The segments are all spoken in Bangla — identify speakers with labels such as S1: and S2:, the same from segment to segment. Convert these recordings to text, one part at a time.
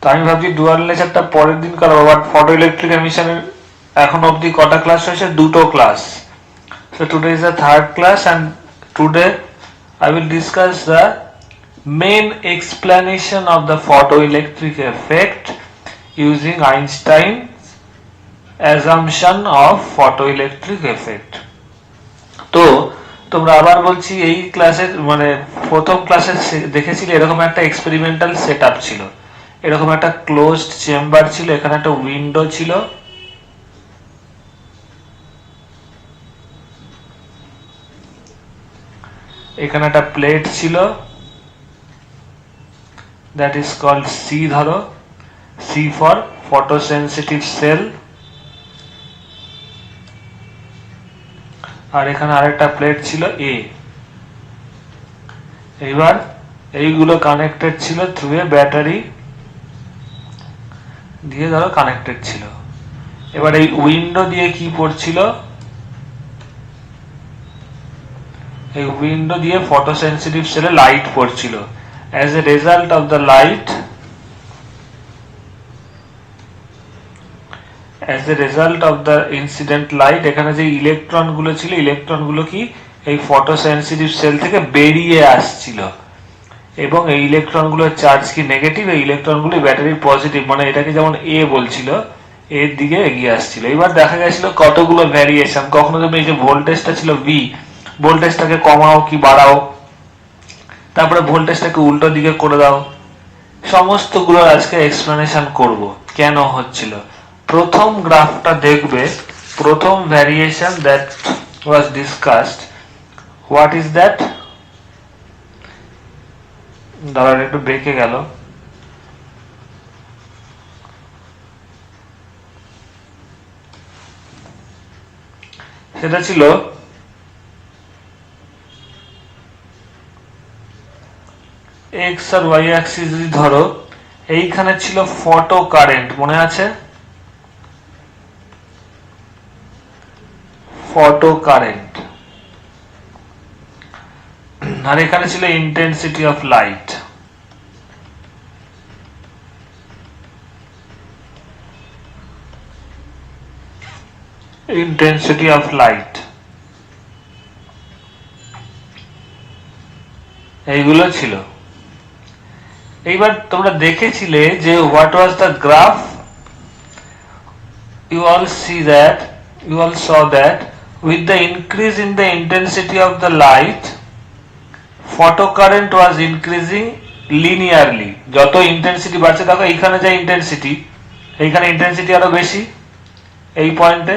S1: তো আমি ভাবছি ডুয়াল লেকচারটা পরের দিন করাবো, বাট ফটো ইলেকট্রিক এমিশনের এখন অবধি কটা ক্লাস হয়েছে? দুটো class. So today is the third class and today I will discuss the main explanation of the photoelectric effect using Einstein's assumption of photoelectric effect. তো তোমরা আবার বলছি, এই ক্লাসের মানে প্রথম ক্লাসে দেখেছিলে এরকম একটা এক্সপেরিমেন্টাল সেটআপ ছিল, এরকম একটা ক্লোজড চেম্বার ছিল, এখানে একটা উইন্ডো ছিল, এখানে একটা প্লেট ছিল, দ্যাট ইজ কল্ড সি, ধরো সি ফর ফটোসেনসিটিভ সেল, আর এখানে আরেকটা প্লেট ছিল এ। এইবার এইগুলো কানেক্টেড ছিল থ্রু এ ব্যাটারি দিয়ে, ধরো কানেক্টেড ছিল। এবার এই উইন্ডো দিয়ে কি পড়ছিল? এই উইন্ডো দিয়ে ফটোসেনসিটিভ সেলে লাইট পড়ছিল। As a result of the light, as a result of the incident light, এখানে যে ইলেকট্রন গুলো ছিল, ইলেকট্রন গুলো কি এই ফটোসেনসিটিভ সেল থেকে বেরিয়ে আসছিল, এবং এই ইলেকট্রন গুলোর চার্জ কি নেগেটিভ, এই ইলেকট্রন গুলো ব্যাটারির পজিটিভ, মানে এটাকে যেমন এ বলছিল, এর দিকে এগিয়ে আসছিল। এবার দেখা গেছিল কতগুলো ভ্যারিয়েশন, কখনো তুমি এই যে ভোল্টেজটা ছিল ভি, ভোল্টেজটাকে কমাও কি বাড়াও, তারপরে ভোল্টেজটাকে উল্টো দিকে করে দাও, সমস্তগুলো আজকে এক্সপ্লেনেশন করব কেন হচ্ছিল। প্রথম গ্রাফটা দেখবে, প্রথম variation that was discussed, what is that? দাঁড়ান একটু বেঁকে গেল, সেটা ছিল এক্স আর ওয়াই অ্যাক্সিস। যদি ধরো এইখানে ছিল ফটো কারেন্ট, মনে আছে? ফটো কারেন্ট, আর এখানে ছিল intensity of light. Intensity of light এইগুলো ছিল। এইবার তোমরা দেখেছিলে যে what was the graph, you all saw that with the increase in the intensity of the light, photocurrent was increasing linearly. যত ইন্টেন্সিটি বাড়ছে, দেখো এইখানে যে ইন্টেন্সিটি, এইখানে ইন্টেন্সিটি আরো বেশি, এই পয়েন্টে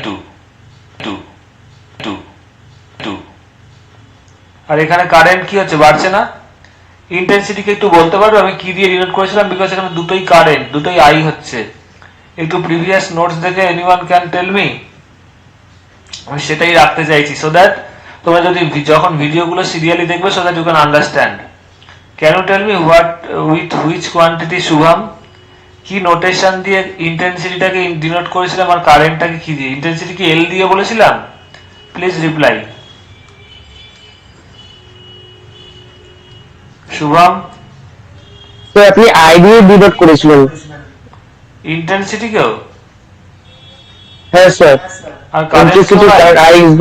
S1: 2 2 2 2, আর এখানে কারেন্ট কি হচ্ছে, বাড়ছে না? ইন্টেন্সিটিকে একটু বলতে পারবে আমি কি দিয়ে ডিনোট করেছিলাম? বিকজ এখানে দুটোই কারেন্ট, দুটোই আই হচ্ছে। একটু প্রিভিয়াস নোটস দেখে এনিওয়ান ক্যান টেল মি? আমি সেটাই রাখতে চাইছি, সো দ্যাট তোমরা যদি যখন ভিডিওগুলো সিরিয়ালি দেখবে, so that you can understand. Can you tell me what with which quantity Shubham, কি নোটেশন দিয়ে ইন্টেন্সিটিটাকে ডিনোট করেছিলাম, আর কারেন্টটাকে কি দিয়ে? ইন্টেন্সিটি কি এল দিয়ে বলেছিলাম? Please reply. শুভম,
S2: তো আপনি আই দিয়ে ডিনোট করেছিলেন
S1: ইন্টেন্সিটি কেও?
S2: হ্যাঁ স্যার,
S1: আর কারেন্ট
S2: আই ইজ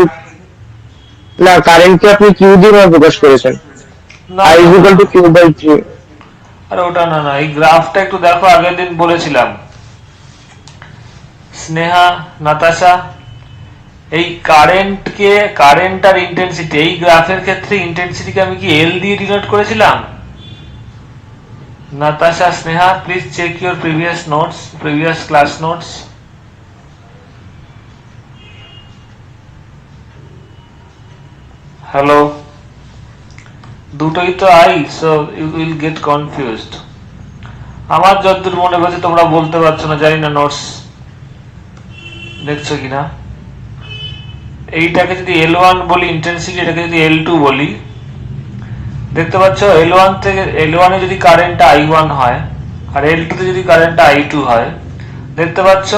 S2: না, কারেন্টকে আপনি কিউ দিয়ে প্রকাশ করেছেন, I is equal to Q by 3।
S1: আরে ওটা না, না এই গ্রাফটা একটু দেখো, আগের দিন বলেছিলাম। স্নেহা, নাতাশা, এই কারেন্টকে, কারেন্ট আর ইন্টেন্সিটি, এই গ্রাফের ক্ষেত্রে ইন্টেন্সিটিকে আমি কি এল দিয়ে ডিনোট করেছিলাম? Natasha, Sneha, please check your previous notes, previous class notes. Hello, দুটোই তো I, so you will get confused. আমার যতদূর মনে পড়ছে, তোমরা বলতে পারছো না, জানি না নোটস দেখছো কিনা। এইটাকে যদি L1 বলি ইন্টেন্সিটি, এটাকে যদি L2 বলি, দেখতে পাচ্ছ L1 থেকে, L1 এ যদি কারেন্টটা I1 হয়, আর L2 তে যদি কারেন্টটা I2 হয়, দেখতে পাচ্ছ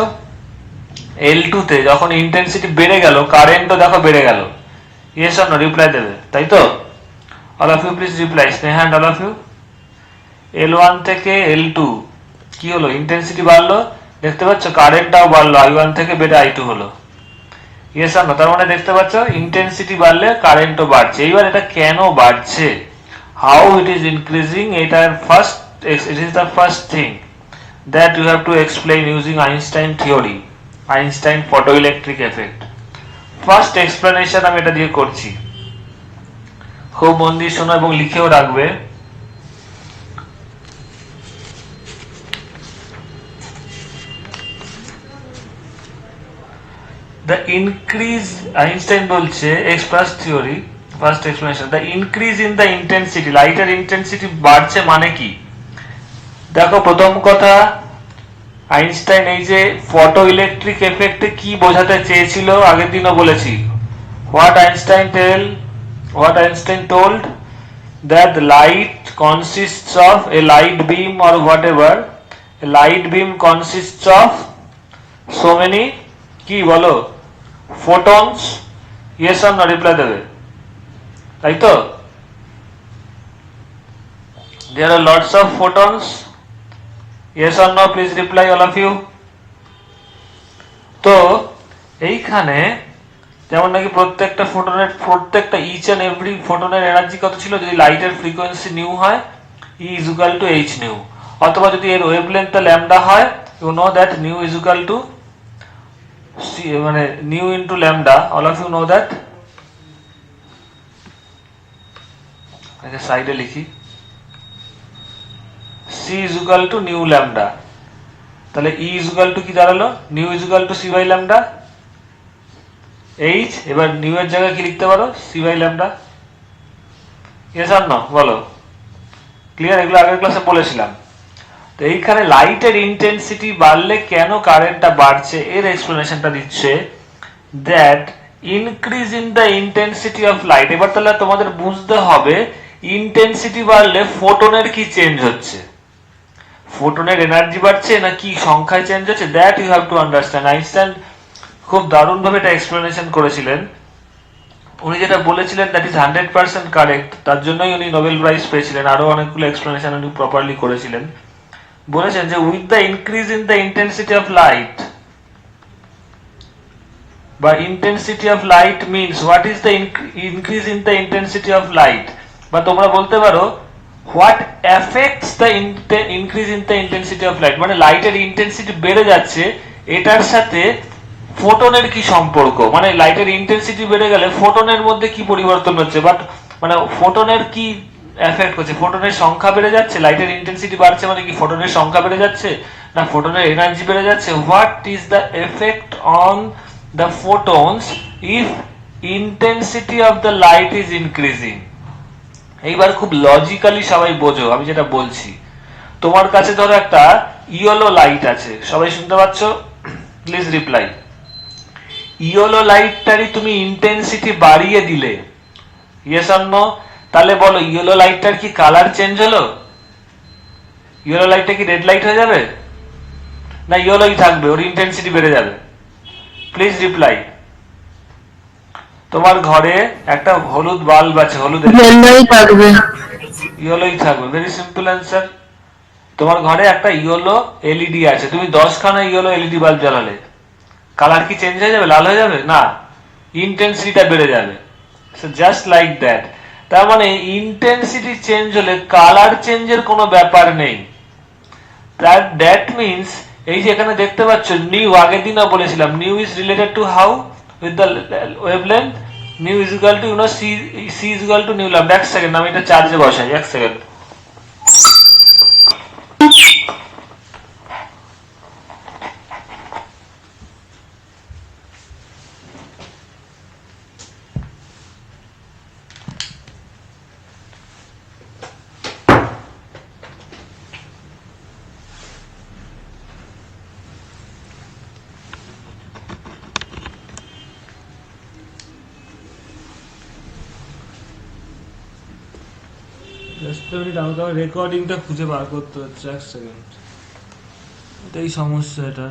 S1: L2 তে যখন ইন্টেন্সিটি বেড়ে গেল, কারেন্টও দেখো বেড়ে গেল। ইয়েস অর নো, রিপ্লাই দেবে, তাই তো? All of you please reply, Sneha and all of you. L1 থেকে L2 কি হলো, ইন্টেন্সিটি বাড়লো, দেখতে পাচ্ছ কারেন্টটাও বাড়লো, I1 থেকে বেড়ে I2 হলো। ইয়েস আর নো? তার মানে দেখতে পাচ্ছ ইন্টেন্সিটি বাড়লে কারেন্টও বাড়ছে। এইবার এটা কেন বাড়ছে, হাউ ইট ইজ ইনক্রিজিং, এটার first, it is the first thing that you have to explain using Einstein theory, Einstein photoelectric effect. First explanation আমি এটা দিয়ে করছি, খুব মন দিয়ে শোনো এবং লিখেও রাখবে। The increase, Einstein বলছে first theory, first explanation, the increase in the intensity, লাইটের ইন্টেন্সিটি বাড়ছে মানে কি? দেখো প্রথম কথা, আইনস্টাইন এই যে ফটো ইলেকট্রিক এফেক্টে কি বোঝাতে চেয়েছিল আগের দিনও বলেছি। What Einstein told that the light consists of a light beam or whatever, a light beam consists of so many, কি বলো, photons, yes or no, reply দেবে, তাই তো? There are lots of photons, yes or no, please reply all of you. তো এইখানে যেমন নাকি প্রত্যেকটা ফোটনের, প্রত্যেকটা ইচ এন্ড এভরি ফোটনের এনার্জি কত ছিল, যদি লাইটের ফ্রিকোয়েন্সি নিউ হয় E is equal to h nu, অথবা যদি এর ওয়েভলেন্থটা ল্যামডা হয়, you know that nu is equal to মানে nu into lambda, all of you know that. আচ্ছা সাইডে লিখি, c is equal to nu lambda, তাহলে E is equal to কি দাঁড়ালো, nu is equal to c by lambda h। এবার নিউ এর জায়গায় কি লিখতে পারো, c by lambda, yes or no বলো, ক্লিয়ার? এগুলো আগের ক্লাসে বলেছিলাম। তো এইখানে লাইটের ইন্টেন্সিটি বাড়লে কেন কারেন্টটা বাড়ছে এর এক্সপ্লেনেশনটা দিচ্ছে, that increase in the intensity of light. এবার তাহলে তোমাদের বুঝতে হবে ইন্টেন্সিটি বাড়লে ফোটনের কি চেঞ্জ হচ্ছে, ফোটনের এনার্জি বাড়ছে না কি সংখ্যায় চেঞ্জ হচ্ছে, that you have to understand. Einstein খুব দারুণ ভাবে এটা এক্সপ্লেনেশন করেছিলেন। উনি যেটা বলেছিলেন দ্যাট ইজ 100% কারেক্ট, তার জন্যই উনি নোবেল প্রাইজ পেয়েছিলেন। আরো অনেকগুলো এক্সপ্লেনেশন উনি প্রপারলি করেছিলেন। বলেছেন যে with the increase in the intensity of light, বা intensity of light means what is the increase in the intensity of light, বা তোমরা বলতে পারো what effects the increase in the intensity of light, মানে লাইটের ইন্টেন্সিটি বেড়ে যাচ্ছে, এটার সাথে ফোটনের কি সম্পর্ক, মানে লাইটের ইন্টেন্সিটি বেড়ে গেলে ফোটনের মধ্যে কি পরিবর্তন হচ্ছে, বাট মানে ফোটনের কি এফেক্ট হচ্ছে, ফোটনের সংখ্যা বেড়ে যাচ্ছে, লাইটের ইন্টেন্সিটি বাড়ছে মানে কি ফোটনের সংখ্যা বেড়ে যাচ্ছে না ফোটনের এনার্জি বেড়ে যাচ্ছে, what is the effect on the photons if intensity of the light is increasing. এইবার খুব লজিক্যালি সবাই বোঝো আমি যেটা বলছি। তোমার কাছে ধরো একটা ইয়েলো লাইট আছে, সবাই শুনতে পাচ্ছ? Please reply. ইয়েলো লাইটটারই তুমি ইন্টেন্সিটি বাড়িয়ে দিলে, ইয়েস অর নো, তাহলে বলো ইয়েলো লাইটটার কি কালার চেঞ্জ হলো? ইয়েলো লাইটটা কি রেড লাইট হয়ে যাবে, না ইয়েলোই থাকবে, ওর ইন্টেন্সিটি বেড়ে যাবে? Please reply. তোমার ঘরে একটা হলুদ বাল্ব আছে, হলুদ
S2: ইয়েলোই থাকবে,
S1: ইয়েলোই থাকবে, ভেরি সিম্পল অ্যান্সার। তোমার ঘরে একটা ইয়েলো এলইডি আছে, তুমি 10খানা ইয়েলো এলইডি বাল্ব জ্বালালে, কালার কি চেঞ্জ হয়ে যাবে, লাল হয়ে যাবে? না, ইন্টেন্সিটিটা বেড়ে যাবে। সো জাস্ট লাইক দ্যাট, তার মানে ইন্টেন্সিটি চেঞ্জ হলে কালার চেঞ্জের কোনো ব্যাপার নেই। দ্যাট মিনস এই যে এখানে দেখতে পাচ্ছ নিউ, আগের দিনও বলেছিলাম nu is related to how with the wavelength, nu is equal to c is equal to nu lambda. এক সেকেন্ড আমি এটা চার্জে বসাই, এক সেকেন্ড। আমাকে রেকর্ডিংটা খুঁজে বার করতে হচ্ছে, এক সেকেন্ড, এটাই সমস্যা এটা।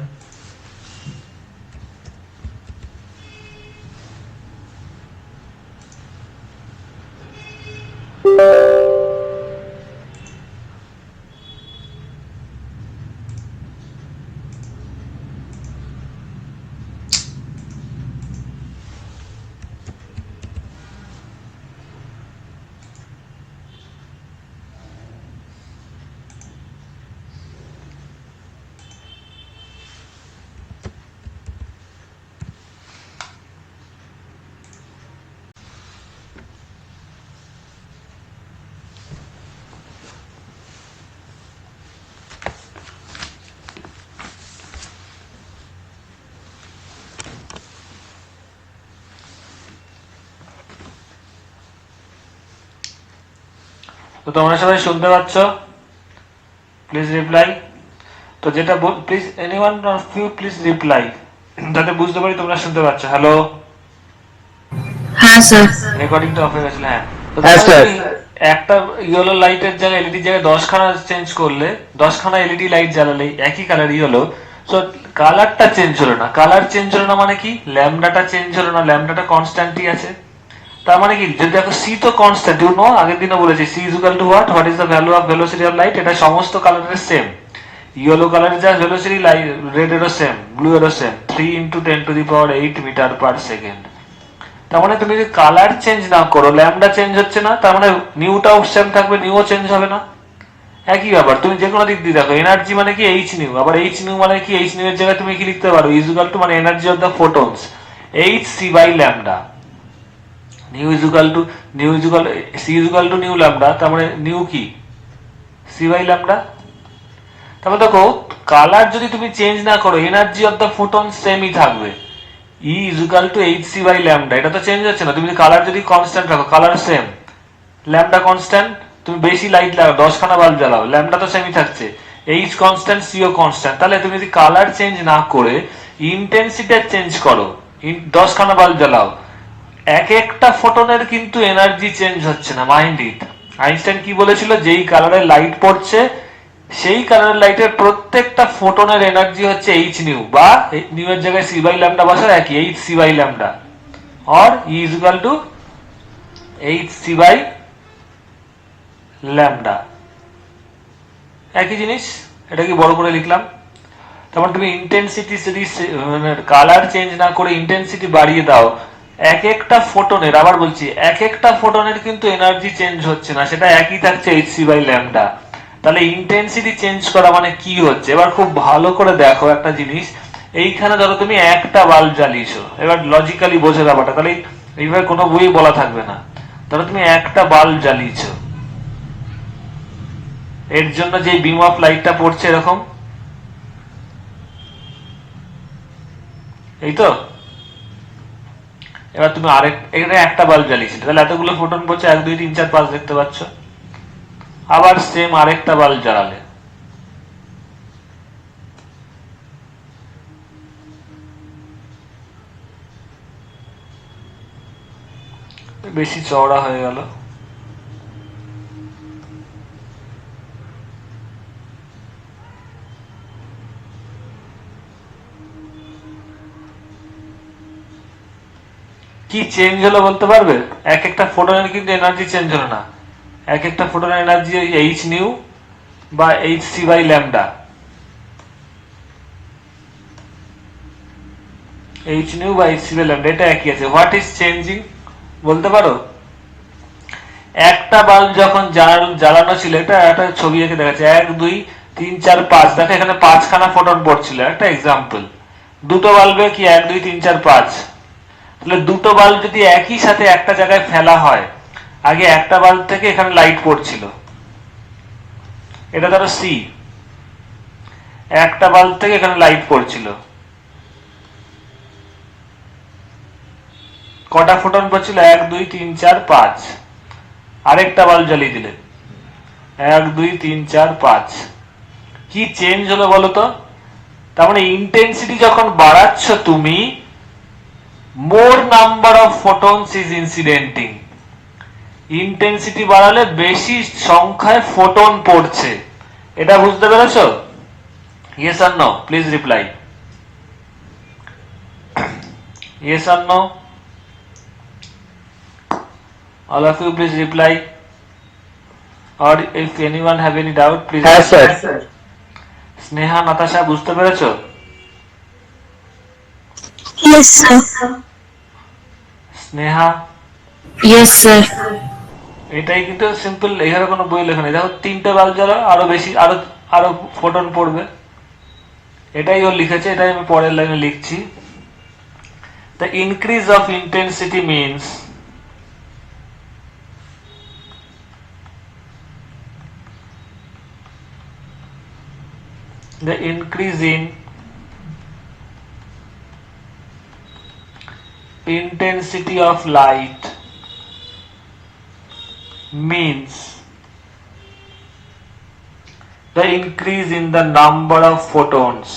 S1: তো তোমরা সবাই শুনতে পাচ্ছ? Please reply. তো যেটা please anyone of you please reply, যাতে বুঝতে পারি তোমরা শুনতে পাচ্ছ। হ্যালো,
S3: হ্যাঁ স্যার।
S1: রেকর্ডিংটা অফ হয়ে গেছিল। হ্যাঁ, তো
S2: হ্যাঁ,
S1: তাহলে
S2: স্যার।
S1: তুমি একটা ইয়েলো লাইটের জায়গায় এলইডি জায়গায় 10খানা চেঞ্জ করলে, 10খানা এলইডি লাইট জ্বালালে একই কালারই হলো। সো কালারটা চেঞ্জ হলো না। কালার চেঞ্জ হলো না মানে কি? ল্যামডাটা চেঞ্জ হলো না, ল্যামডাটা কনস্ট্যান্টই আছে। তার মানে কি, যদি দেখো সি তো কনস্ট্যান্ট, ইউ নো, আগের দিনও বলেছি c is equal to what is the value of velocity of light. এটা সমস্ত কালারের সেম। ইয়েলো কালারের যা ভেলোসিটি, লাইট রেড এরও সেম, ব্লু এরও সেম, 3 × 10⁸ মিটার পার সেকেন্ড। তার মানে তুমি যদি কালার চেঞ্জ না করো, ল্যামডা চেঞ্জ হচ্ছে না, তার মানে নিউটাও সেম থাকবে, নিউও চেঞ্জ হবে না। একই ব্যাপার, তুমি যে কোনো দিক দিয়ে দেখো, এনার্জি মানে কি এইচ নিউ, আবার এইচ নিউ মানে কি, এইচ নিউ এর জায়গায় তুমি কি লিখতে পারো, ইজ ইকুয়াল টু মানে energy of the photons, h c by lambda. Nu is equal to c is equal to nu lambda, তার মানে নিউ কি, সি বাই ল্যামডা। তারপরে দেখো, কালার যদি তুমি চেঞ্জ না করো, এনার্জি অফ দ্য ফোটন সেমই থাকবে, E is equal to h c by lambda. এটা তো চেঞ্জ হচ্ছে না। তুমি কালার যদি কনস্ট্যান্ট রাখো, কালার সেম, ল্যামডা কনস্ট্যান্ট, তুমি বেশি লাইট লাগাও, 10খানা বাল্ব জ্বালাও, ল্যামডা তো সেমই থাকছে, এইচ কনস্ট্যান্ট, সিও কনস্ট্যান্ট। তাহলে তুমি যদি কালার চেঞ্জ না করে ইন্টেন্সিটি চেঞ্জ করো, 10খানা বাল্ব জ্বালাও, এক একটা ফোটনের কিন্তু এনার্জি চেঞ্জ হচ্ছে না। মাইন্ড ইট, আইনস্টাইন কি বলেছিল, যেই কালারের লাইট পড়ছে সেই কালারের লাইটের প্রত্যেকটা ফোটনের এনার্জি হচ্ছে এইচ নিউ, বা নিউ এর জায়গায় সি বাই ল্যামডা বসার একই, h c by lambda, or E is equal to h c by lambda, একই জিনিস। এটা কি বড় করে লিখলাম? তখন তুমি ইন্টেন্সিটি যদি কালার চেঞ্জ না করে ইন্টেন্সিটি বাড়িয়ে দাও, এক একটা ফোটনের, আবার বলছি, এক একটা ফোটনের কিন্তু এনার্জি চেঞ্জ হচ্ছে না, সেটা একই থাকছে এইচ সি বাই ল্যামডা। তাহলে ইন্টেন্সিটি চেঞ্জ করা মানে কি হচ্ছে? এবার খুব ভালো করে দেখো একটা জিনিস, এইখানে ধরো তুমি একটা বাল্ব জ্বালিয়েছো, এবার লজিক্যালি বোঝো ব্যাপারটা, তাহলে এইভাবে কোনো বই বলা থাকবে না। ধরো তুমি একটা বাল্ব জ্বালিয়েছো, এর জন্য যে বিম অফ লাইটটা পড়ছে এরকম, এই তো। এবার তুমি এখানে একটা বাল্ব জ্বালিয়েছিলে, তাহলে এতগুলো ফোটন পড়ছে, 1 2 3 4 5 দেখতে পাচ্ছ। আবার সেম আরেকটা বাল্ব জ্বালালে, বেশি চওড়া হয়ে গেল। কি চেঞ্জ হলো বলতে পারবে? এক একটা ফোটনের কিন্তু এনার্জি চেঞ্জ হলো না, এক একটা ফোটনের এনার্জি এইচ নিউ বা h c by lambda, h nu বা এইচ সি বাই ল্যামডা, এটা একই আছে। হোয়াট ইজ চেঞ্জিং বলতে পারো? একটা বাল্ব যখন জ্বালানো ছিল, এটা একটা ছবি এঁকে দেখাচ্ছে, 1 2 3 4 5, দেখো এখানে 5খানা ফোটন পড়ছিল, একটা এক্সাম্পল। দুটো বাল্বে কি 1 2 3 4 5, তাহলে দুটো বাল্ব যদি একই সাথে একটা জায়গায় ফেলা হয়, আগে একটা বাল্ব থেকে এখানে লাইট পড়ছিল, এটা ধরো সি, একটা বাল্ব থেকে এখানে লাইট পড়ছিল, কটা ফোটন পড়ছিল? 1 2 3 4 5। আরেকটা বাল্ব জ্বালিয়ে দিলে, 1 2 3 4 5, কি চেঞ্জ হলো বলো তো? তার মানে ইন্টেন্সিটি যখন বাড়াচ্ছ তুমি, more number of photons is incidenting. Intensity বাড়ালে বেশি সংখ্যায় ফোটন পড়ছে, এটা বুঝতে পেরেছো? Yes or no, please reply. Yes or no, all of you please reply, or if anyone have any doubt please।
S2: হ্যাঁ স্যার।
S1: স্নেহা, নাতাশা, বুঝতে পেরেছো?
S3: Yes sir.
S1: Sneha,
S3: yes sir.
S1: এটাই কিন্তু সিম্পল, এখানে কোনো বই লেখা নেই। দেখো 3টে বাল্ব জ্বালাও, আরো বেশি, আরো ফোটন পড়বে, এটাই ও লিখেছে, এটাই আমি পরের লাইনে লিখছি। The increase of intensity means the increase in intensity of light means the increase in the number of photons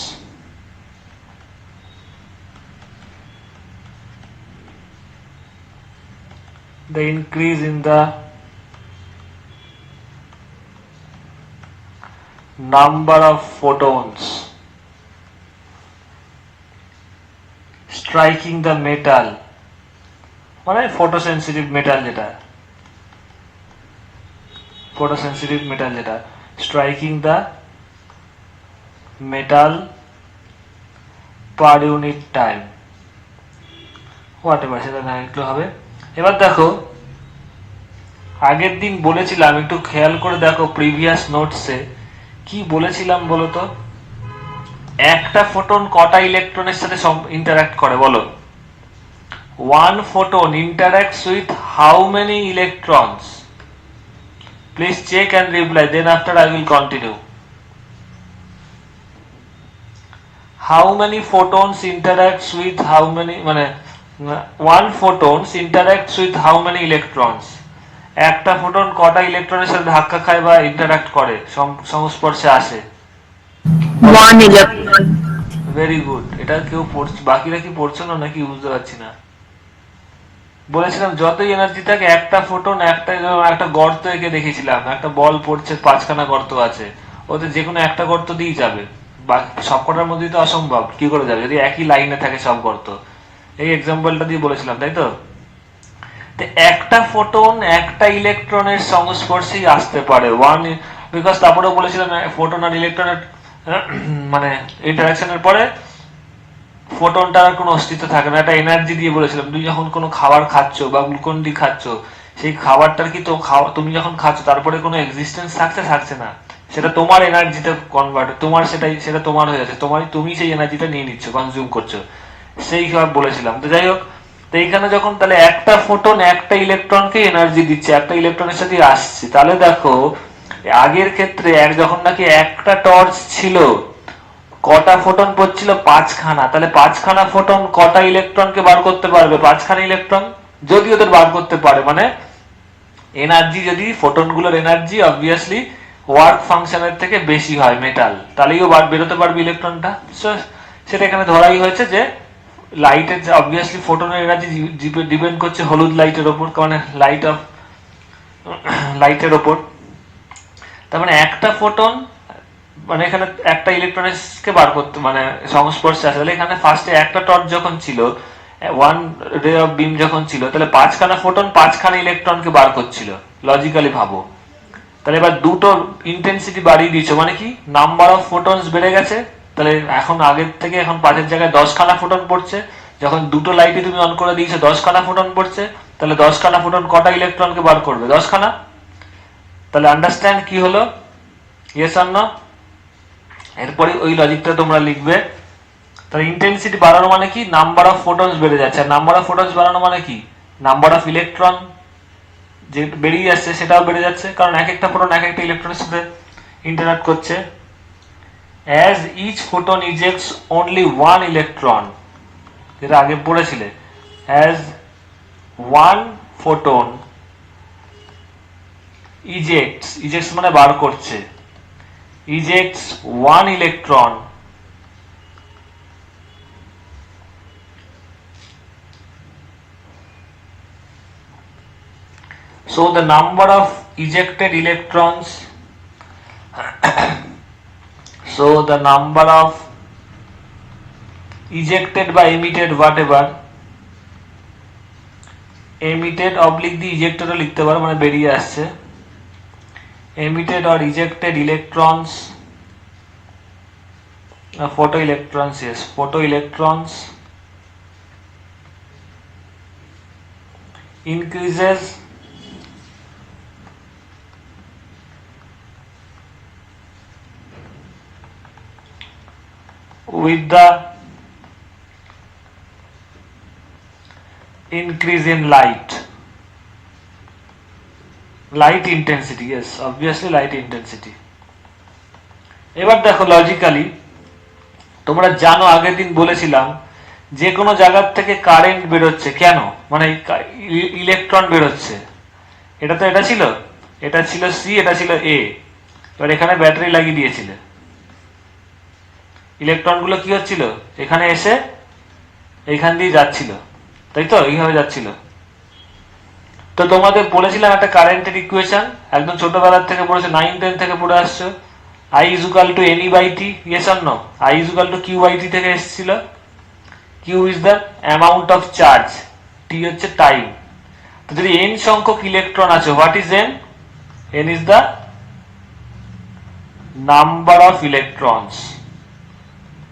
S1: the increase in the number of photons striking the metal মানে photosensitive metal যেটা photosensitive metal যেটা striking the metal per unit time whatever সেটা না একটু হবে। এবার দেখো আগের দিন বলেছিলাম, একটু খেয়াল করে দেখো প্রিভিয়াস নোটসে কি বলেছিলাম বলো তো, একটা ফোটন কটা ইলেকট্রনের সাথে ইন্টারঅ্যাক্ট করে বলো? One photon interacts with how many electrons? Please check and reply, then after I will continue. How many photons interacts with how many, মানে one photons interacts with how many electrons? একটা ফোটন কটা ইলেকট্রনের সাথে ধাক্কা খায় বা ইন্টারঅ্যাক্ট করে, সংস্পর্শে আসে?
S3: 1 electron.
S1: Very good. এটা কেউ পড়ছে, বাকিরা কি পড়ছো না নাকি বুঝতে পারছি না। বলেছিলাম যতই এনার্জি থাকে একটা ফোটন একটা গর্ত এঁকে দেখেছিলাম, একটা বল পড়ছে, 5খানা গর্ত আছে, ওতে যে কোনো একটা গর্ত দিয়েই যাবে, সবকটার মধ্যেই তো অসম্ভব, কি করে যাবে যদি একই লাইনে থাকে সব গর্ত। এই এক্সাম্পলটা দিয়ে বলেছিলাম, তাই তো? একটা ফোটন একটা ইলেকট্রনের সংস্পর্শেই আসতে পারে, ওয়ান, বিকজ তারপরেও বলেছিলাম ফোটন আর ইলেকট্রনের মানে ইন্টারাকশনের পরে ফোটনটার আর কোনো অস্তিত্ব থাকে না, একটা এনার্জি দিয়ে বলেছিলাম। তুমি যখন কোনো খাবার খাচ্ছ বা গ্লুকন ডি খাচ্ছ, সেই খাবারটার কি তো তুমি যখন খাচ্ছ তারপরে কোনো এক্সিস্টেন্স থাকছে না, সেটা তোমার এনার্জিতে কনভার্ট, তোমার সেটা তোমার হয়ে যাচ্ছে, তুমি সেই এনার্জিটা নিয়ে নিচ্ছ, কনজিউম করছো, সেই হিসাবে বলেছিলাম। তো যাই হোক, তো এইখানে যখন তাহলে একটা ফোটন একটা ইলেকট্রনকে এনার্জি দিচ্ছে, একটা ইলেকট্রনের সাথে আসছে, তাহলে দেখো আগের ক্ষেত্রে যখন নাকি একটা টর্চ ছিল, কটা ফোটন পড়ছিল? 5খানা। তাহলে 5খানা ফোটন কটা ইলেকট্রনকে বার করতে পারবে? 5খানা ইলেকট্রন। যদি ওদের বার করতে পারে, মানে এনার্জি, যদি ফোটনগুলোর এনার্জি অবভিয়াসলি ওয়ার্ক ফাংশনের থেকে বেশি হয় মেটাল, তাহলেই ও বেরোতে পারবে ইলেকট্রনটা। সেটা এখানে ধরাই হয়েছে যে লাইটের অবভিয়াসলি ফোটনের এনার্জি ডিপেন্ড করছে হলুদ লাইটের ওপর, মানে লাইটের ওপর। তার মানে একটা ফোটন, মানে এখানে একটা ইলেকট্রনকে বার করতে, মানে সংস্পর্শে আসে, তাহলে এখানে ফার্স্টে একটা টর্চ যখন ছিল, ওয়ান রে অফ বিম যখন ছিল, তাহলে 5খানা ফোটন 5খানা ইলেকট্রনকে বার করছিল, লজিক্যালি ভাবো। তাহলে এবার দুটো ইন্টেন্সিটি বাড়িয়ে দিয়েছো, মানে কি নাম্বার অফ ফোটনস বেড়ে গেছে, তাহলে এখন আগের থেকে এখন 5এর জায়গায় 10খানা ফোটন পড়ছে। যখন দুটো লাইটে তুমি অন করে দিয়েছো 10খানা ফোটন পড়ছে, তাহলে 10খানা ফোটন কটা ইলেকট্রনকে বার করবে? 10খানা। তাহলে আন্ডারস্ট্যান্ড কি হলো? Yes or no? এরপরে ওই লজিকটা তোমরা লিখবে। তাহলে ইন্টেন্সিটি বাড়ানো মানে কি? নাম্বার অফ ফোটনস বেড়ে যাচ্ছে। আর নাম্বার অফ ফোটনস বাড়ানো মানে কি? নাম্বার অফ ইলেকট্রন যে বেরিয়ে যাচ্ছে সেটাও বেড়ে যাচ্ছে, কারণ এক একটা ফোটন এক একটা ইলেকট্রনের সাথে ইন্টারঅ্যাক্ট করছে। As each photon ejects only one electron, যেটা আগে পড়েছিলে, অ্যাজ ওয়ান ফোটন ইজেক্টস মানে বার করছে, ejects one electron, so the number of ejected electrons so the number of ejected by emitted, whatever emitted oblique the ejected লিখতে পারো, মানে বেরিয়ে আসছে, emitted or ejected electrons, photoelectrons, yes, photoelectrons increases with the increase in light intensity, yes, obviously light intensity. এবার দেখো লজিক্যালি, তোমরা জানো আগের দিন বলেছিলাম যে কোনো জায়গার থেকে কারেন্ট বেরোচ্ছে, কেন? মানে ইলেকট্রন বেরোচ্ছে। এটা ছিল সি, এটা ছিল এ, এবার এখানে ব্যাটারি লাগিয়ে দিয়েছিলে, ইলেকট্রনগুলো কি হচ্ছিল, এখানে এসে এইখান দিয়ে যাচ্ছিল, তাই তো, এইভাবে যাচ্ছিল। তো তোমাদের বলেছিলাম একটা কারেন্টের ইকুয়েশন, একদম ছোটবেলার থেকে পড়েছো, 9-10 থেকে পড়ে আসছো, I is equal to NE by T, yes or no? I is equal to Q by T থেকে এসেছিল। Q is the amount of charge, T হচ্ছে টাইম। তো যদি n সংখ্যক ইলেকট্রন আছে, what is n? n is the number of electrons,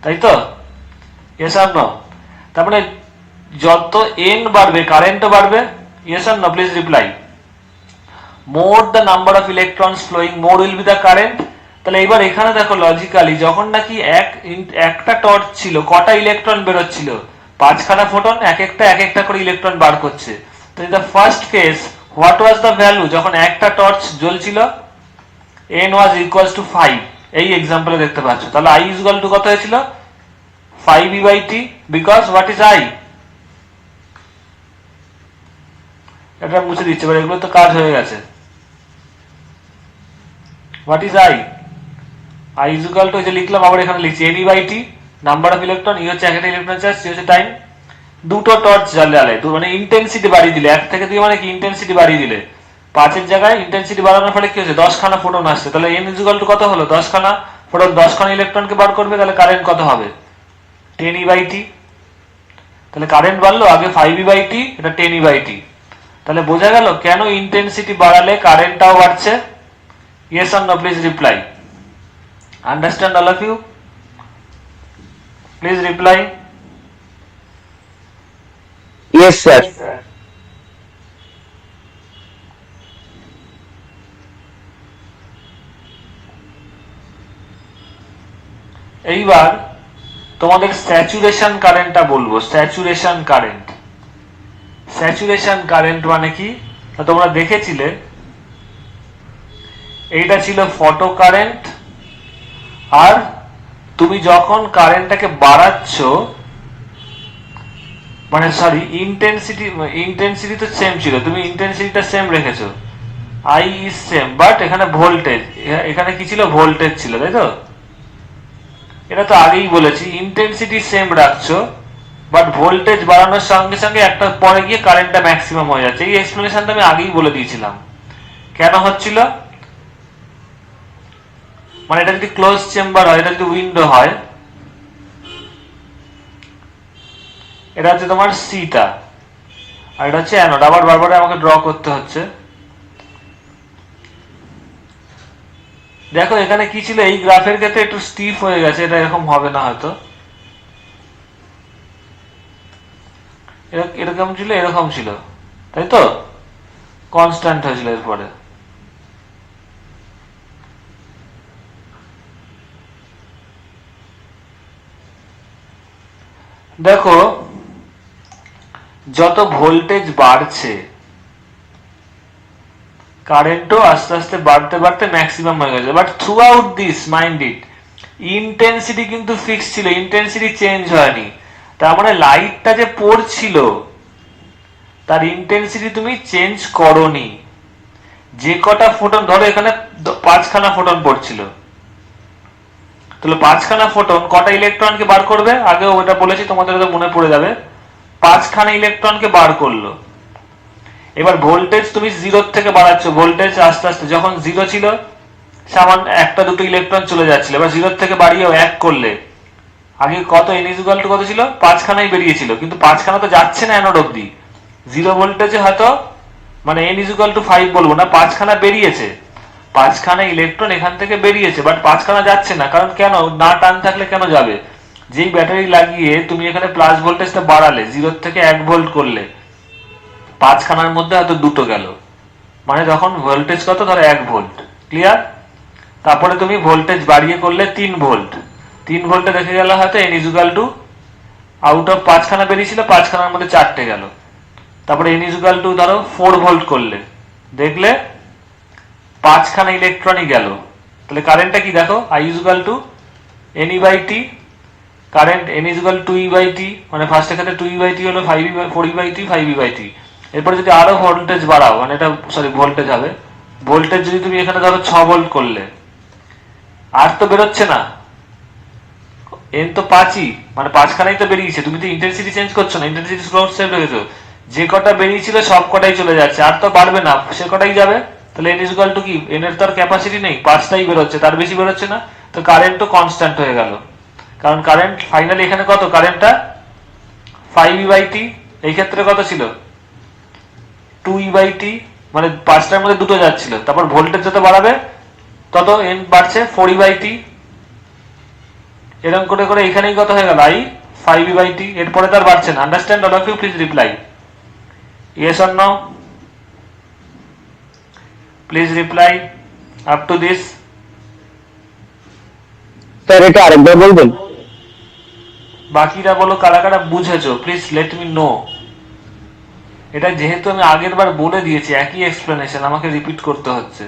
S1: তাই তো, yes or no? তার মানে যত n বাড়বে কারেন্টও বাড়বে, yes or no? Please reply. More the number of electrons flowing, more will be the current. তাহলে এবার এখানে দেখো লজিক্যালি, যখন নাকি একটা টর্চ ছিল, কটা ইলেকট্রন বেরোচ্ছিল, 5খানা ফোটন, এক একটা করে ইলেকট্রন বার করছে। তো in the first case what was the value, যখন একটা টর্চ জ্বলছিল, n ওয়াজ ইকুয়ালস টু 5, এই এক্সাম্পলে দেখতে পাচ্ছ। তাহলে I ইজ ইকুয়াল টু কত হয়েছিল, 5e by t, because what is I? এটা মুছে দিচ্ছে, এবার এগুলো তো কাজ হয়ে গেছে। What is I? I is equal to, যে লিখলাম আবার এখানে লিখছি, NE by T, number of electron, E হচ্ছে একটা ইলেকট্রন চার্জ, সি হচ্ছে টাইম। দুটো টর্চ জ্বালালে, মানে ইন্টেন্সিটি বাড়িয়ে দিলে, 1 থেকে 2 মানে কি ইন্টেন্সিটি বাড়িয়ে দিলে, 5-এর জায়গায় ইন্টেন্সিটি বাড়ানোর ফলে কি হচ্ছে, 10খানা ফোটন আসছে। তাহলে n is equal to কত হলো, 10খানা ফোটন 10খানা ইলেকট্রনকে বার করবে, তাহলে কারেন্ট কত হবে, 10e by T। তাহলে কারেন্ট বাড়লো, আগে 5e by T, এটা 10e by T। তাহলে বোঝা গেল কেন ইন্টেন্সিটি বাড়ালে কারেন্টটাও বাড়ছে, yes or no? Please reply. Understand all of you? Please reply.
S2: Yes, sir.
S1: এইবার তোমাদের স্যাচুরেশন কারেন্টটা বলবো। স্যাচুরেশন কারেন্ট, স্যাচুরেশন কারেন্ট মানে কি, তোমরা দেখেছিলে এইটা ছিল ফটো কারেন্ট, আর তুমি যখন কারেন্টটাকে বাড়াচ্ছ, মানে সরি ইন্টেন্সিটি তো সেম ছিল, তুমি ইন্টেন্সিটিটা সেম রেখেছো, I is সেম, বাট এখানে ভোল্টেজ, এখানে কি ছিল, ভোল্টেজ ছিল, তাই তো। এটা তো আগেই বলেছি, ইন্টেন্সিটি সেম রাখছো, বাট ভোল্টেজ বাড়ানোর সঙ্গে সঙ্গে একটা পরে গিয়ে কারেন্টটা ম্যাক্সিমাম হয়ে যাচ্ছে। এই এক্সপ্লেনেশনটা আমি আগেই বলে দিয়েছিলাম কেন হচ্ছিল। মানে এটা যদি ক্লোজ চেম্বার হয়, এটা যদি উইন্ডো হয়, এটা হচ্ছে তোমার সিটা, আর এটা হচ্ছে অ্যানোড। আবার বারবার আমাকে ড্র করতে হচ্ছে। দেখো এখানে কি ছিল, এই গ্রাফের ক্ষেত্রে একটু স্টিফ হয়ে গেছে, এটা এরকম হবে না হয়তো, এরকম ছিল, এরকম ছিল, তাই তো, কনস্ট্যান্ট হয়েছিল এরপরে। দেখো যত ভোল্টেজ বাড়ছে, কারেন্টও আস্তে আস্তে বাড়তে বাড়তে ম্যাক্সিমাম হয়ে গেছে, but through out this mind it, intensity কিন্তু ফিক্স ছিল, ইন্টেন্সিটি চেঞ্জ হয়নি। তার মানে লাইটটা যে পড়ছিল তার ইন্টেন্সিটি তুমি চেঞ্জ করোনি। যে কটা ফোটন, ধরো এখানে 5খানা ফোটন পড়ছিল, তাহলে 5খানা ফোটন কটা ইলেকট্রনকে বার করবে, আগেও ওটা বলেছি, তোমাদের তো মনে পড়ে যাবে, 5খানা ইলেকট্রনকে বার করলো। এবার ভোল্টেজ তুমি 0 থেকে বাড়াচ্ছ, ভোল্টেজ আস্তে আস্তে, যখন 0 ছিল সামান্য 1-2 ইলেকট্রন চলে যাচ্ছিল, এবার 0 থেকে বাড়িয়ে 1 করলে, আগে কত, n is equal to কত ছিল, 5খানাই বেরিয়েছিল, কিন্তু 5খানা তো যাচ্ছে না অ্যানোড অব্দি, 0 ভোল্টেজে হয়তো, মানে n is equal to 5 বলবো না, 5খানা বেরিয়েছে, 5খানা ইলেকট্রন এখান থেকে বেরিয়েছে, বাট 5খানা যাচ্ছে না, কারণ কেন, না টান থাকলে কেন যাবে, যেই ব্যাটারি লাগিয়ে তুমি এখানে প্লাস ভোল্টেজটা বাড়ালে, 0 থেকে 1 ভোল্ট করলে, 5খানার মধ্যে হয়তো 2টো গেল, মানে যখন ভোল্টেজ কত, ধরো 1 ভোল্ট, ক্লিয়ার। তারপরে তুমি ভোল্টেজ বাড়িয়ে করলে 3 ভোল্ট, 3 ভোল্টে দেখে গেল হয়তো n is equal to, out of 5খানা বেরিয়েছিল, 5খানার মধ্যে 4টে গেল। তারপরে n is equal to ধরো 4 ভোল্ট করলে, দেখলে 5খানা ইলেকট্রনই গেল, তাহলে কারেন্টটা কি দেখো, I is equal to NE by T, current n is equal to 2e by T, মানে ফার্স্টের ক্ষেত্রে 2e by T হলো 4e by T, 5e by T। এরপরে যদি আরো ভোল্টেজ বাড়াও, মানে এটা সরি ভোল্টেজ হবে, ভোল্টেজ যদি তুমি এখানে ধরো 6 ভোল্ট করলে, আর তো বেরোচ্ছে না, এন তো 5ই, মানে 5খানাই তো বেরিয়েছে, তুমি তো ইন্টেন্সিটি চেঞ্জ করছো না, ইন্টেন্সিটি স্লো সেভ রেখেছো, যে কটা বেরিয়েছিল সব কটাই চলে যাচ্ছে, আর তো বাড়বে না, সে কটাই যাবে। তাহলে এন ইকুয়াল টু কি, এন এর তো আর ক্যাপাসিটি নেই, 5টাই বেরোচ্ছে, তার বেশি বেরোচ্ছে না, তো কারেন্ট তো কনস্ট্যান্ট হয়ে গেল, কারণ কারেন্ট ফাইনালি এখানে কত, কারেন্টটা 5E/t, এই ক্ষেত্রে কত ছিল 2E/t, মানে 5টার মধ্যে দুটো যাচ্ছিল, তারপর ভোল্টেজ যত বাড়াবে তত এন বাড়ছে 4E/t, এরকম করে করে এখানেই কত হয়ে গেল, I 5E/t, এরপরে তার বাড়ছে না। Understand? All of you please reply, yes or no, please reply up to this.
S2: Sir এটা আরেকবার বলবেন?
S1: বাকিরা বলো কারা কারা বুঝেছো, প্লিজ লেট মি নো। এটা যেহেতু আমি আগের বার বলে দিয়েছি, একই এক্সপ্লেনেশন আমাকে রিপিট করতে হচ্ছে।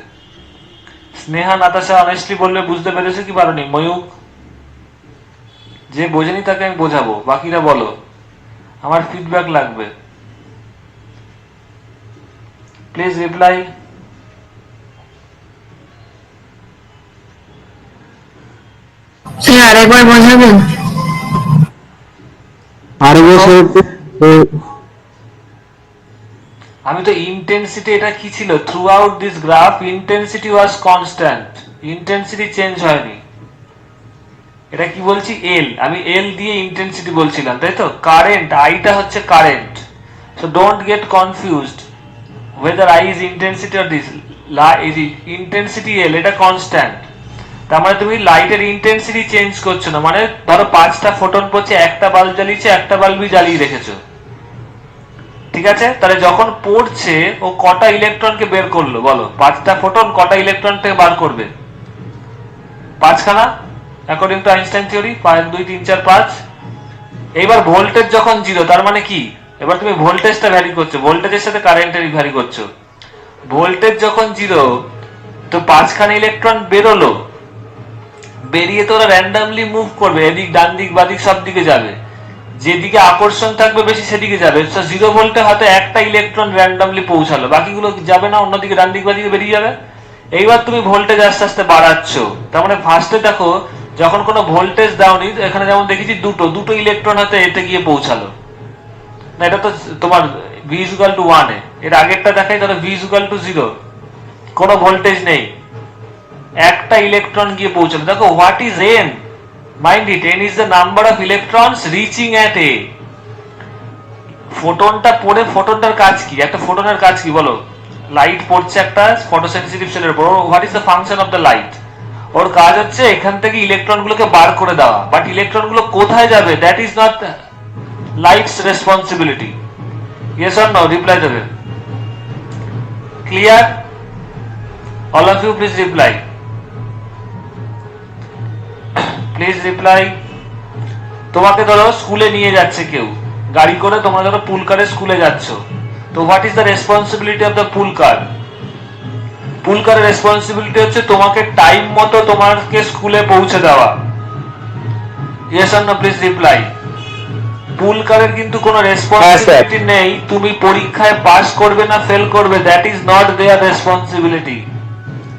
S1: স্নেহা, নাতাশা অনেস্টলি বললে বুঝতে পেরেছো কি পারোনি? ময়ূক, যে বোঝেনি তাকে আমি বোঝাবো, বাকিরা বলো, আমার ফিডব্যাক লাগবে, প্লিজ রিপ্লাই।
S3: স্যার আরেকবার বোঝাবেন?
S1: আমি তো ইন্টেন্সিটি, এটা কি ছিল, through out this graph intensity was constant, intensity change হয়নি। এটা কি বলছি, এল, আমি এল দিয়ে ইন্টেন্সিটি বলছিলাম, তাই তো? কারেন্ট, আইটা হচ্ছে current, so don't get confused whether I is intensity or this, intensity এল, এটা কনস্ট্যান্ট, তার মানে তুমি লাইটের ইন্টেন্সিটি চেঞ্জ করছো না, মানে ধরো 5টা ফোটন পড়ছে, একটা বাল্ব জ্বালিয়েছে, একটা বাল্বই জ্বালিয়ে রেখেছো, ঠিক আছে? তাহলে যখন পড়ছে ও কটা ইলেকট্রনকে বের করলো বলো, 5টা ফোটন কটা ইলেকট্রন থেকে বার করবে? 5খানা, অ্যাকর্ডিং টু আইনস্টাইন থিওরি, 1 2 3 4 5। এইবার ভোল্টেজ যখন 0, তার মানে কি, এবার তুমি ভোল্টেজটা ভ্যারি করছো, ভোল্টেজের সাথে কারেন্টের ভ্যারি করছো। ভোল্টেজ যখন 0, তো 5খানা ইলেকট্রন বেরোলো, বেরিয়ে তো ওরা র্যান্ডামলি মুভ করবে, এদিক ডান দিক বাদিক সব দিকে যাবে, যেদিকে আকর্ষণ থাকবে বেশি সেদিকে যাবে। 0 ভোল্টে হয়তো একটা ইলেকট্রন র্যান্ডামলি পৌঁছালো, বাকিগুলো যাবে না, অন্যদিকে ডান দিক বাদিকে বেরিয়ে যাবে। এইবার তুমি ভোল্টেজ আস্তে আস্তে বাড়াচ্ছ, তার মানে ফার্স্টে দেখো যখন কোনো ভোল্টেজ দাওনি, এখানে যেমন দেখেছি দুটো ইলেকট্রন হয়তো এতে গিয়ে পৌঁছালো না, এটা তো তোমার V = 1 এ, এর আগেরটা দেখাই, ধরো V = 0, কোনো ভোল্টেজ নেই, একটা ইলেকট্রন গিয়ে পৌঁছালো, দেখো what is n, mind it, n is the number of electrons reaching at a। ফোটনটা পড়ে, ফোটনটার কাজ কি, একটা ফোটনের কাজ কি বলো? লাইট পড়ছে একটা ফটোসেনসিটিভ সেলের উপর, what is the function of the light? ওর কাজ হচ্ছে এখান থেকে ইলেকট্রনগুলোকে বার করে দেওয়া, বাট ইলেকট্রনগুলো কোথায় যাবে, that is not light's responsibility. Yes or no, reply দেবে, clear? All of you please reply, please reply. তোমাকে ধরো স্কুলে নিয়ে যাচ্ছে কেউ গাড়ি করে, তোমরা ধরো পুল কারে স্কুলে যাচ্ছ, তো what is the responsibility of the pool car? Pool কারের রেসপন্সিবিলিটি হচ্ছে তোমাকে টাইম মতো তোমাকে স্কুলে পৌঁছে দেওয়া। Yes or no, please reply. Pool কারের কিন্তু কোনো রেসপন্সিবিলিটি নেই তুমি পরীক্ষায় পাস করবে না ফেল করবে, that is not there responsibility,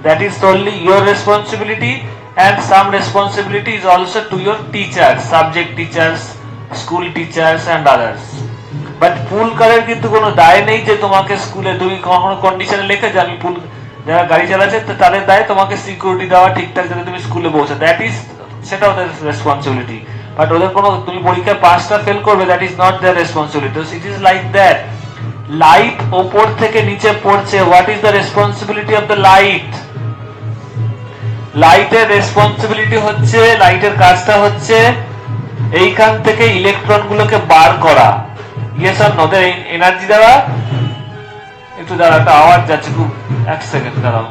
S1: that is solely your responsibility, and some responsibility is also to your teachers, subject teachers, school teachers and others, but পুল কারের কিন্তু কোনো দায় নেই যে তোমাকে স্কুলে, তুমি কখনো কন্ডিশনে লেখে যে আমি পুল, যারা গাড়ি চালাচ্ছে তাদের দায় তোমাকে সিকিউরিটি দেওয়া ঠিকঠাক যাতে তুমি স্কুলে পৌঁছো, দ্যাট ইজ, সেটা ওদের রেসপন্সিবিলিটি, বাট ওদের কোনো, তুমি পরীক্ষায় পাসটা ফেল করবে, that is not there responsibility. It is like that, light ওপর থেকে নিচে পড়ছে, what is the responsibility of the light? লাইটের রেসপন্সিবিলিটি হচ্ছে, লাইটের কাজটা হচ্ছে এইখান থেকে ইলেকট্রন গুলোকে বার করা। ইয়েস অর নো, ওদের এনার্জি দেওয়া। একটু দাঁড়াও, একটা আওয়াজ যাচ্ছে খুব, 1 সেকেন্ড দাঁড়াও।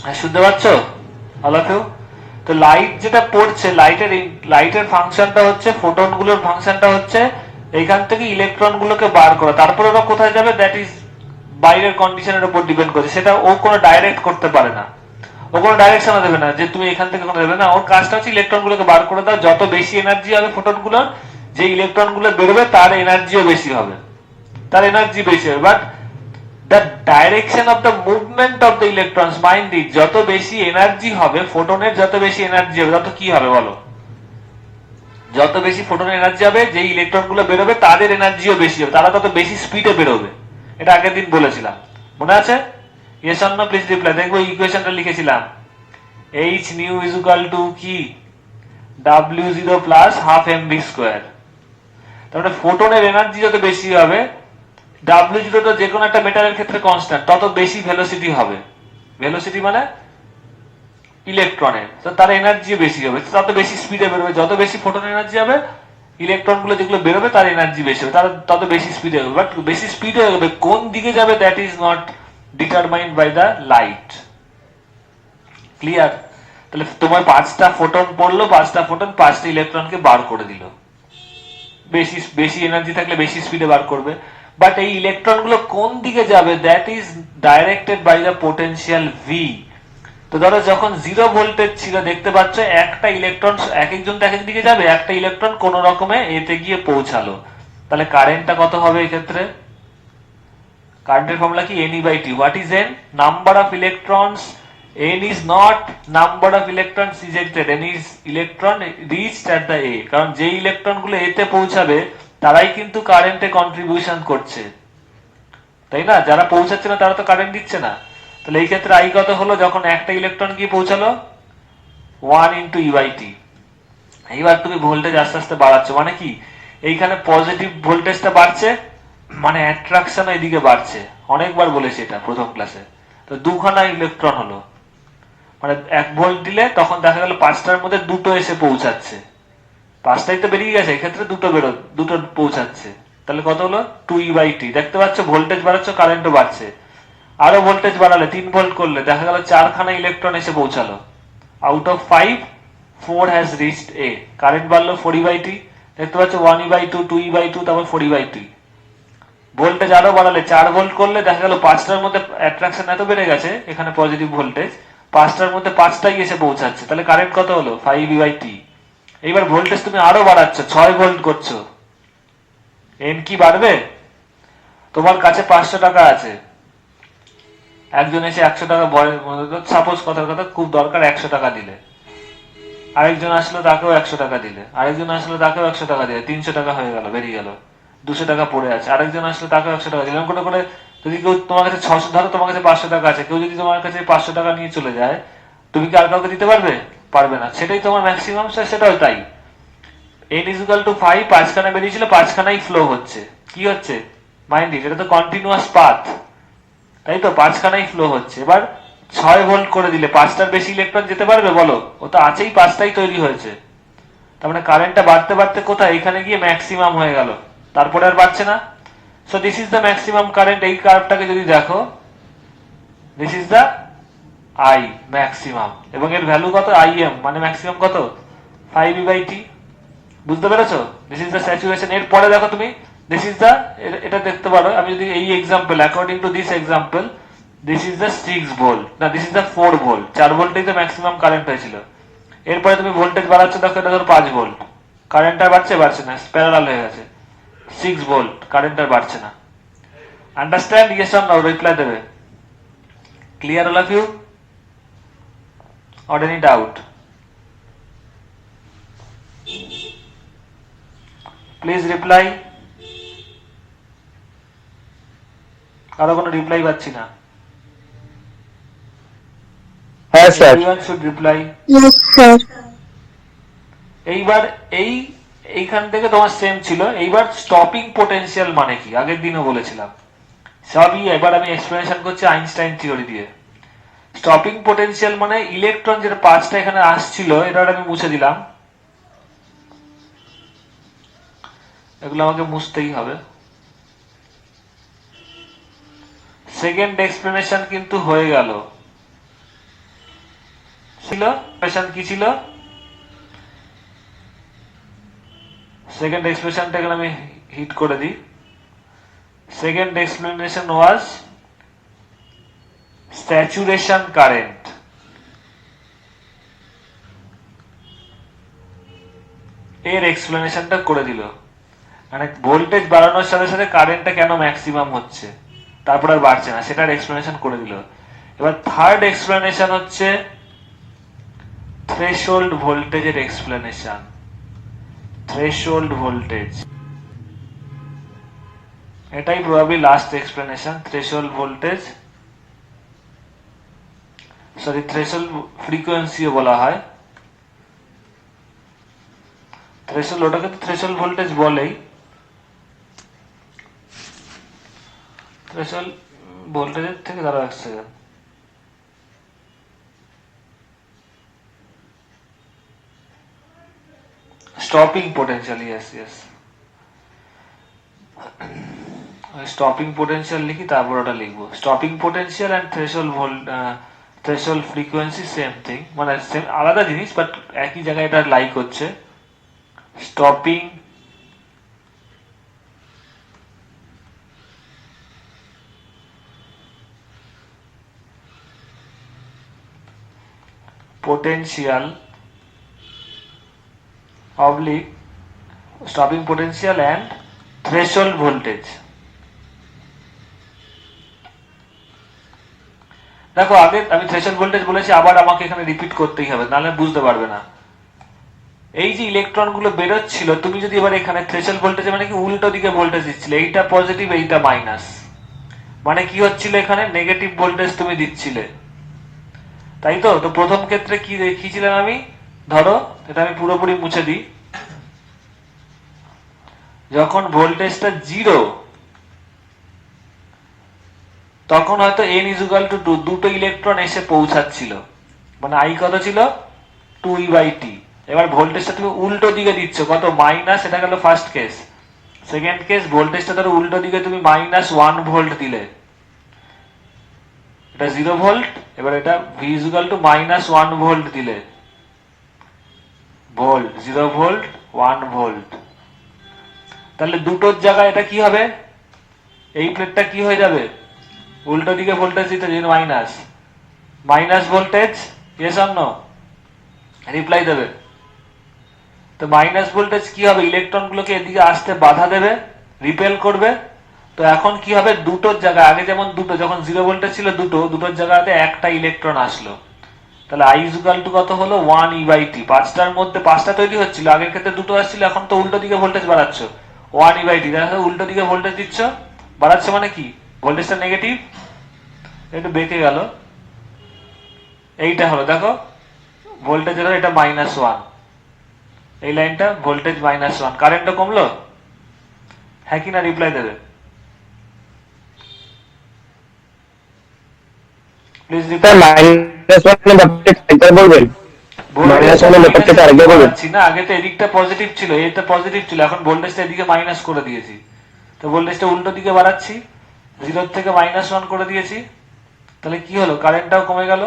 S1: হ্যাঁ, শুনতে পাচ্ছ all of you? তো লাইট যেটা পড়ছে, লাইটের ফাংশনটা হচ্ছে, ফোটন গুলোর ফাংশনটা হচ্ছে এইখান থেকে ইলেকট্রন গুলোকে বার করা, তারপরে ওরা কোথায় যাবে দ্যাট ইজ বাইরের কন্ডিশনের উপর ডিপেন্ড করে। সেটা ও কোনো ডাইরেক্ট করতে পারে না, ও কোনো ডাইরেকশন দেবে না যে তুমি এখান থেকে কোনো দেবে না। ওর কাজটা হচ্ছে ইলেকট্রন গুলোকে বার করে দাও, যত বেশি এনার্জি হবে ফোটন গুলোর, যে ইলেকট্রন গুলো বেরোবে তার এনার্জিও বেশি হবে, তার এনার্জি বেশি হবে। But the direction of the movement of the electrons, mind it, যত বেশি এনার্জি হবে ফোটনের, যত বেশি এনার্জি হবে তত কি হবে বলো, যত বেশি ফোটনের এনার্জি হবে, যে ইলেকট্রন গুলো বেরোবে তাদের এনার্জিও বেশি হবে, তারা তত বেশি স্পিডে বেরোবে। এটা আগের দিন বলেছিলাম, মনে আছে? Yes or no please reply. দেখবো ইকুয়েশনটা লিখেছিলাম, h nu is equal to কি w0 plus half mv square. তারপরে ফোটনের এনার্জি যত বেশি হবে, W0 তো যে কোনো একটা মেটালের ক্ষেত্রে কনস্ট্যান্ট, তত বেশি ভেলোসিটি হবে। ভেলোসিটি মানে ইলেকট্রনের, তো তার এনার্জি বেশি হবে, তত বেশি স্পিডে বেরোবে। যত বেশি ফোটন এনার্জি হবে, ইলেকট্রন গুলো যেগুলো বেরোবে তার এনার্জি বেশি হবে, তার তত বেশি স্পিডে হবে। বাট বেশি স্পিডে হবে, কোন দিকে যাবে that is not determined by the light. Clear? তাহলে তোমার 5টা ফোটন পড়লো, 5টা ফোটন 5টা ইলেকট্রনকে বার করে দিল। বেশি বেশি এনার্জি থাকলে বেশি স্পিডে বার করবে। বাট এই ইলেকট্রন গুলো কোন দিকে যাবে that is directed by the potential V. তো ধরো যখন 0 ভোল্টেজ ছিল, দেখতে পাচ্ছ একটা ইলেকট্রন, এক একজন তো এক এক দিকে যাবে, একটা ইলেকট্রন কোন রকমে এতে গিয়ে পৌঁছালো, তাহলে কারেন্টটা কত হবে এই ক্ষেত্রে? কারেন্টের ফর্মুলা কি? NE/T। What is N? Number of electrons. N is not number of electrons ejected, N is electron reached at the A। কারণ যে ইলেকট্রন গুলো এতে পৌঁছাবে তারাই কিন্তু কারেন্টে কন্ট্রিবিউশন করছে, তাই না? যারা পৌঁছাচ্ছে না তারা তো কারেন্ট দিচ্ছে না। তাহলে এই ক্ষেত্রে আই কত হলো, যখন একটা ইলেকট্রন গিয়ে পৌঁছালো? 1 into E/T। এইবার তুমি ভোল্টেজ আস্তে আস্তে বাড়াচ্ছ, মানে কি এইখানে পজিটিভ ভোল্টেজটা বাড়ছে, মানে অ্যাট্রাকশন এদিকে বাড়ছে। অনেকবার বলেছি এটা প্রথম ক্লাসে। তো দুখানা ইলেকট্রন হলো, মানে 1 ভোল্ট দিলে তখন দেখা গেল 5টার মধ্যে 2টো এসে পৌঁছাচ্ছে, 5টাই তো বেরিয়ে গেছে, এক্ষেত্রে দুটো পৌঁছাচ্ছে। তাহলে কত হলো? 2E/T। দেখতে পাচ্ছ ভোল্টেজ বাড়াচ্ছ, কারেন্টও বাড়ছে। আরো ভোল্টেজ বাড়ালে 3 ভোল্ট করলে দেখা গেল 4খানা ইলেকট্রন এসে পৌঁছালো। Out of 5 4 has reached A। Current বাড়লো 4E/T। দেখতে পাচ্ছ 1E/2, 2E/2, তারপর 4E/T। ভোল্টেজ আরো বাড়ালে 4 ভোল্ট করলে দেখা গেল 5টার মধ্যে অ্যাট্রাকশন এত বেড়ে গেছে, এখানে পজিটিভ ভোল্টেজ, 5টার মধ্যে 5টাই এসে পৌঁছাচ্ছে। তাহলে কারেন্ট কত হলো? 5E/T। এইবার ভোল্টেজ তুমি আরো বাড়াচ্ছ, 6 ভোল্ট করছো, এন কি বাড়বে? তোমার কাছে 500 টাকা আছে, একজন এসে 100 টাকা, সাপোজ কথার কথা খুব দরকার 100 টাকা দিলে, আরেকজন আসলো তাকেও 100 টাকা দিলে, আরেকজন আসলো তাকেও 100 টাকা দিলে, 300 টাকা হয়ে গেল, বেরিয়ে গেল। 200 টাকা পড়ে আছে, আরেকজন আসলো তাকেও 100 টাকা দিলাম। করে করে যদি কেউ তোমার কাছে 600, ধরো তোমার কাছে 500 টাকা আছে, কেউ যদি তোমার কাছে 500 টাকা নিয়ে চলে যায়, তুমি কি আর কাউকে দিতে পারবে? পারবে না। সেটাই তোমার ম্যাক্সিমাম, সেটাও তাই। n is equal to 5, 5খানা বেরিয়েছিল, 5খানাই ফ্লো হচ্ছে। কি হচ্ছে? মাইন্ড ইট, এটা তো কন্টিনিউয়াস পাথ, তাই তো? 5খানাই ফ্লো হচ্ছে। এবার 6 ভোল্ট করে দিলে 5টার বেশি ইলেকট্রন যেতে পারবে বলো? ও তো আছেই, 5টাই তৈরি হয়েছে। তার মানে কারেন্টটা বাড়তে বাড়তে কোথায়? এখানে গিয়ে ম্যাক্সিমাম হয়ে গেল, তারপরে আর বাড়ছে না। So this is the maximum current. এই কার্ভটাকে যদি দেখো, this is the I maximum, এবং এর ভ্যালু কত? Im, মানে ম্যাক্সিমাম কত? 5E/T। বুঝতে পেরেছো? This is the saturation. এর পরে দেখো তুমি, দিস ইজ দ্য, এটা দেখতে পারো, আমি যদি এই example, according to this example, this is the 6 volt, না দিস ইজ দ্য 4 ভোল্ট। 4 ভোল্টেই তো ম্যাক্সিমাম কারেন্ট হয়েছিল। এরপরে তুমি ভোল্টেজ বাড়াচ্ছ, দেখো এটা ধরো 5 ভোল্ট, কারেন্ট আর বাড়ছে? বাড়ছে না, প্যারালাল হয়ে গেছে। 6 ভোল্ট, কারেন্ট আর বাড়ছে না। Understand? Yes or no? Reply দেবে। Clear all of you? Or any doubt? Please reply. কারো কোনো রিপ্লাই পাচ্ছি না।
S2: হ্যাঁ sir.
S1: Everyone should reply.
S3: Yes, sir.
S1: এইবার এইখান থেকে তোমার সেম ছিল। এইবার স্টপিং পোটেনশিয়াল মানে কি? আগের দিনও বলেছিলাম সবই, এবার আমি এক্সপ্লেনেশন করছি আইনস্টাইন থিওরি দিয়ে। স্টপিং পোটেনশিয়াল মানে ইলেকট্রন যেটা 5টা এখানে আসছিল, এটা আমি মুছে দিলাম, এগুলো আমাকে মুছতেই হবে। সেকেন্ড এক্সপ্লেনেশন কিন্তু হয়ে গেল। ছিল এক্সপ্রেশন কি ছিল? সেকেন্ড এক্সপ্রেশনটাকে আমি হিট করে দিই। সেকেন্ড এক্সপ্লেনেশন ওয়াজ স্যাচুরেশন কারেন্ট। এর এক্সপ্লেনেশনটা করে দিল, মানে ভোল্টেজ বাড়ানোর সাথে সাথে কারেন্টটা কেন ম্যাক্সিমাম হচ্ছে, তারপর আর বাড়ছে না, সেটার এক্সপ্লেনেশন করে দিল। এবার থার্ড এক্সপ্লেনেশন হচ্ছে থ্রেশহোল্ড ভোল্টেজের এক্সপ্লেনেশন। থ্রেশহোল্ড ভোল্টেজ, এটাই probably last explanation. Threshold voltage, sorry threshold ফ্রিকোয়েন্সিও বলা হয়। থ্রেশহোল্ড, ওটাকে তো থ্রেশহোল্ড ভোল্টেজ বলেই। থ্রেশহোল্ড ভোল্টেজের থেকে দাঁড়াও এক second, stopping potential, yes yes, stopping potential লিখি তারপর ওটা লিখবো। Stopping potential and threshold frequency same thing, মানে সেম আলাদা জিনিস, বাট একই জায়গায় এটা লাইক হচ্ছে। Stopping potential oblique stopping potential and threshold voltage। দেখো আগে আমি থ্রেশহোল্ড ভোল্টেজ বলেছি, আবার আমাকে এখানে রিপিট করতেই হবে, নাহলে বুঝতে পারবে না। এই যে ইলেকট্রন গুলো বেরোচ্ছিল, তুমি যদি এবার এখানে থ্রেশহোল্ড ভোল্টেজ মানে কি উল্টো দিকে ভোল্টেজ দিচ্ছিলে, এইটা পজিটিভ এইটা মাইনাস, মানে কি হচ্ছিল এখানে নেগেটিভ ভোল্টেজ তুমি দিচ্ছিলে, তাই তো? তো প্রথম ক্ষেত্রে কি দেখিয়েছিলাম আমি, ধরো এটা আমি পুরোপুরি মুছে দিই, যখন ভোল্টেজটা 0 তখন হয়তো n = 2, দুটো ইলেকট্রন এসে পৌঁছাচ্ছিল, মানে I কত ছিল 2E/t। এবার ভোল্টেজটা তুমি উল্টো দিকে দিচ্ছ, কত মাইনাস, এটা গেল ফার্স্ট কেস। সেকেন্ড কেস, ভোল্টেজটা ধরো উল্টো দিকে তুমি -1 ভোল্ট দিলে, এটা 0 ভোল্ট, এবার এটা V = -1 ভোল্ট দিলে, ভোল্ট 0 ভোল্ট 1 ভোল্ট, তাহলে দুটোর জায়গায় এটা কি হবে, এই প্লেটটা কি হয়ে যাবে, উল্টো দিকে ভোল্টেজ দিতে minus voltage, yes or no, reply দেবে। তো মাইনাস ভোল্টেজ কি হবে, ইলেকট্রন গুলোকে এদিকে আসতে বাধা দেবে, রিপেল করবে। তো এখন কি হবে, দুটোর জায়গায়, আগে যেমন দুটো, যখন 0 ভোল্টেজ ছিল দুটোর জায়গাতে একটা ইলেকট্রন আসলো, তাহলে I = কত হলো 1E/t। পাঁচটার মধ্যে পাঁচটা তৈরি হচ্ছিল, আগের ক্ষেত্রে দুটো আসছিল, এখন তো উল্টো দিকে ভোল্টেজ বাড়াচ্ছ, 1E/t, দেখো উল্টো দিকে ভোল্টেজ দিচ্ছ, বাড়াচ্ছ মানে কি, ভোল্টেজটা নেগেটিভ, একটু বেঁকে গেল, এইটা হলো দেখো ভোল্টেজ হলো এটা -1, এই লাইনটা ভোল্টেজ -1, কারেন্টটা কমলো, হ্যাঁ কি না, রিপ্লাই দেবে প্লিজ। আগে তো এদিকটা পজিটিভ ছিল, এটা পজিটিভ ছিল, এখন ভোল্টেজটা এদিকে মাইনাস করে দিয়েছি, তো ভোল্টেজটা উল্টো দিকে বাড়াচ্ছি, 0 থেকে -1 করে দিয়েছি, তাহলে কি হলো, কারেন্টটাও কমে গেল।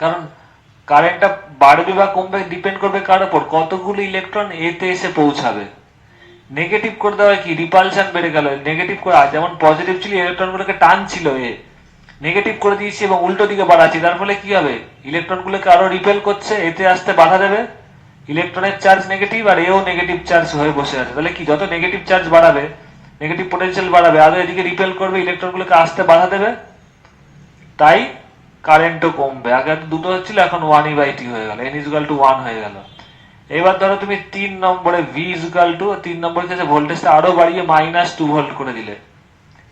S1: কারণ কারেন্টটা বাড়বে বা কমবে ডিপেন্ড করবে কার উপর, কতগুলো ইলেকট্রন এতে এসে পৌঁছাবে। নেগেটিভ করে দেওয়া কি, রিপালশন বেড়ে গেল, নেগেটিভ করে, যেমন পজিটিভ ছিল ইলেকট্রন গুলোকে টানছিল এ, নেগেটিভ করে দিয়েছি এবং উল্টো দিকে বাড়াচ্ছি, তার ফলে কি হবে, ইলেকট্রন গুলোকে আরো রিপেল করছে, এতে আসতে বাধা দেবে, ইলেকট্রনের চার্জ নেগেটিভ আর এও নেগেটিভ চার্জ হয়ে বসে আছে, তাহলে কি যত নেগেটিভ চার্জ বাড়াবে, নেগেটিভ পোটেনশিয়াল বাড়াবে, আরো এদিকে রিপেল করবে, ইলেকট্রন গুলোকে আসতে বাধা দেবে, তাই কারেন্টও কমবে। আগে দুটো হচ্ছিল, এখন 1E/t হয়ে গেল, n = 1 হয়ে গেল। এবার ধরো তুমি 3 নম্বরে V = 3 নম্বরের কাছে ভোল্টেজটা আরো বাড়িয়ে -2 ভোল্ট করে দিলে,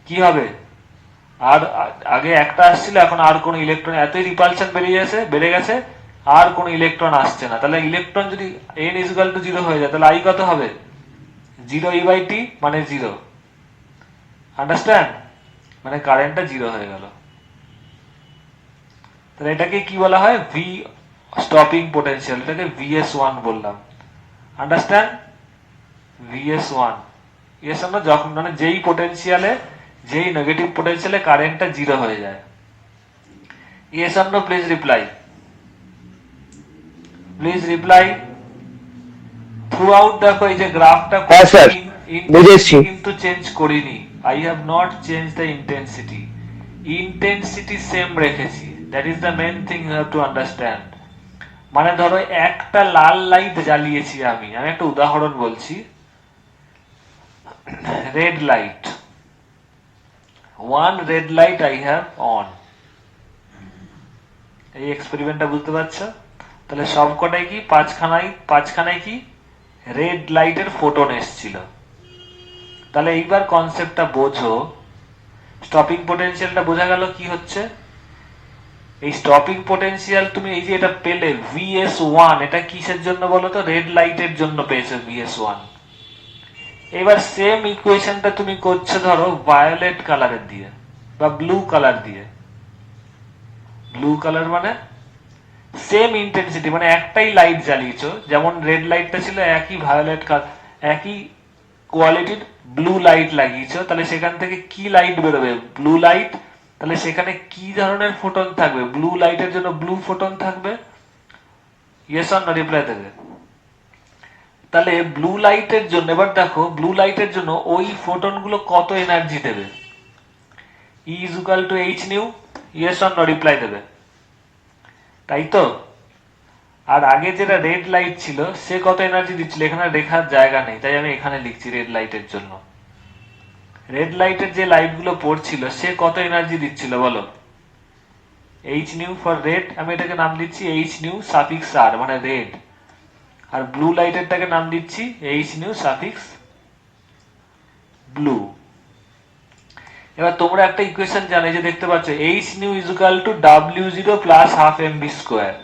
S1: কি হবে, আর আগে একটা আসছিল, এখন আর কোন ইলেকট্রন, এতই রিপালশন বেড়ে গেছে, আর কোন ইলেকট্রন আসছে না, তাহলে ইলেকট্রন যদি n = 0 হয়ে যায়, তাহলে I কত হবে, 0E/t, মানে 0, আন্ডারস্ট্যান্ড, মানে কারেন্টটা 0 হয়ে গেল। তাহলে এটাকে কি বলা হয়, V স্টপিং পোটেনশিয়াল, এটাকে VS1 বললাম, আন্ডারস্ট্যান্ড, VS1, ইয়েস আমরা যখন, মানে যেই পোটেনশিয়ালে, যেই নেগেটিভ পোটেনশিয়ালে কারেন্টটা 0 হয়ে যায়, Yes or no, please reply. Please reply. Throughout দেখো এই যে গ্রাফটা
S2: হ্যাঁ স্যার বুঝেছি।
S1: কিন্তু চেঞ্জ করিনি। I have not changed the intensity. Intensity same রেখেছি। That is the main thing you have to understand. মানে ধরো একটা লাল লাইট জ্বালিয়েছি আমি একটা উদাহরণ বলছি, red light, one red light I have on. এই এক্সপেরিমেন্টটা বুঝতে পারছো? তাহলে সবকটাই কি পাঁচখানায় কি রেড লাইটের ফোটন এসেছিল। তাহলে এইবার কনসেপ্টটা বোঝো, স্টপিং পোটেনশিয়ালটা বোঝা গেল কি হচ্ছে। এই স্টপিং পোটেনশিয়াল তুমি এই যে এটা পেলে VS1, এটা কিসের জন্য বলো তো? রেড লাইটের জন্য পেয়েছো VS1। এবার সেম ইকুয়েশনটা তুমি করছো ধরো ভায়োলেট কালারের দিয়ে বা ব্লু কালার দিয়ে। ব্লু কালার মানে সেম ইন্টেন্সিটি, মানে একটাই লাইট জ্বালিয়েছো, যেমন রেড লাইটটা ছিল একই ভায়োলেট কালার, একই কোয়ালিটির ব্লু লাইট লাগিয়েছো। তাহলে সেখান থেকে কি লাইট বেরোবে? Blue light. তাহলে সেখানে কি ধরনের ফোটন থাকবে? ব্লু লাইটের জন্য ব্লু ফোটন থাকবে। ইয়েস অর নো, রিপ্লাই দেবে। তাহলে ব্লু লাইটের জন্য এবার দেখো, ব্লু লাইটের জন্য ওই ফোটন গুলো কত এনার্জি দেবে? E is equal to h nu, yes or no, reply দেবে, তাই তো? আর আগে যেটা রেড লাইট ছিল সে কত এনার্জি দিচ্ছিল? এখানে লেখার জায়গা নেই, তাই আমি এখানে লিখছি রেড লাইটের জন্য। রেড লাইটের যে লাইট গুলো পড়ছিল সে কত এনার্জি দিচ্ছিল বলো? h nu ফর রেড, আমি এটাকে নাম দিচ্ছি h nu সাফিক্স r, মানে রেড। আর ব্লু লাইটেরটাকে নাম দিচ্ছি h nu সাফিক্স ব্লু। এবার তোমরা একটা ইকুয়েশন জানো, যে দেখতে পাচ্ছ h nu is equal to w0 plus half mv square।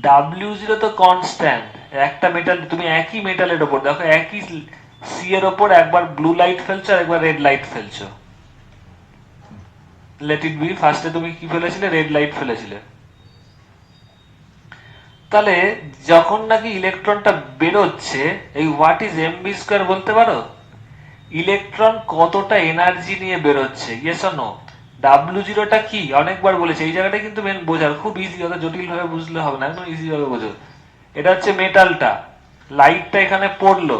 S1: w0 তো কনস্ট্যান্ট, একটা মেটাল, তুমি একই মেটালের উপর দেখো একই সি এর উপর একবার ব্লু লাইট ফেলছো আর একবার রেড লাইট ফেলছো। লেট ইট বি, ফার্স্টে তুমি কি ফেলেছিলে? Red light ফেলেছিলে। তাহলে যখন নাকি ইলেকট্রনটা বেরোচ্ছে, এই হোয়াট ইজ এমভি স্কয়ার বলতে পারো? ইলেকট্রন কতটা এনার্জি নিয়ে বেরোচ্ছে? Yes or no? w0 টা কি অনেকবার বলেছে, এই জায়গাটা কিন্তু মেন বোঝার খুব ইজি, অত জটিল ভাবে বুঝলে হবে না, একদম ইজি ভাবে বোঝো। এটা হচ্ছে মেটালটা, লাইটটা এখানে পড়লো,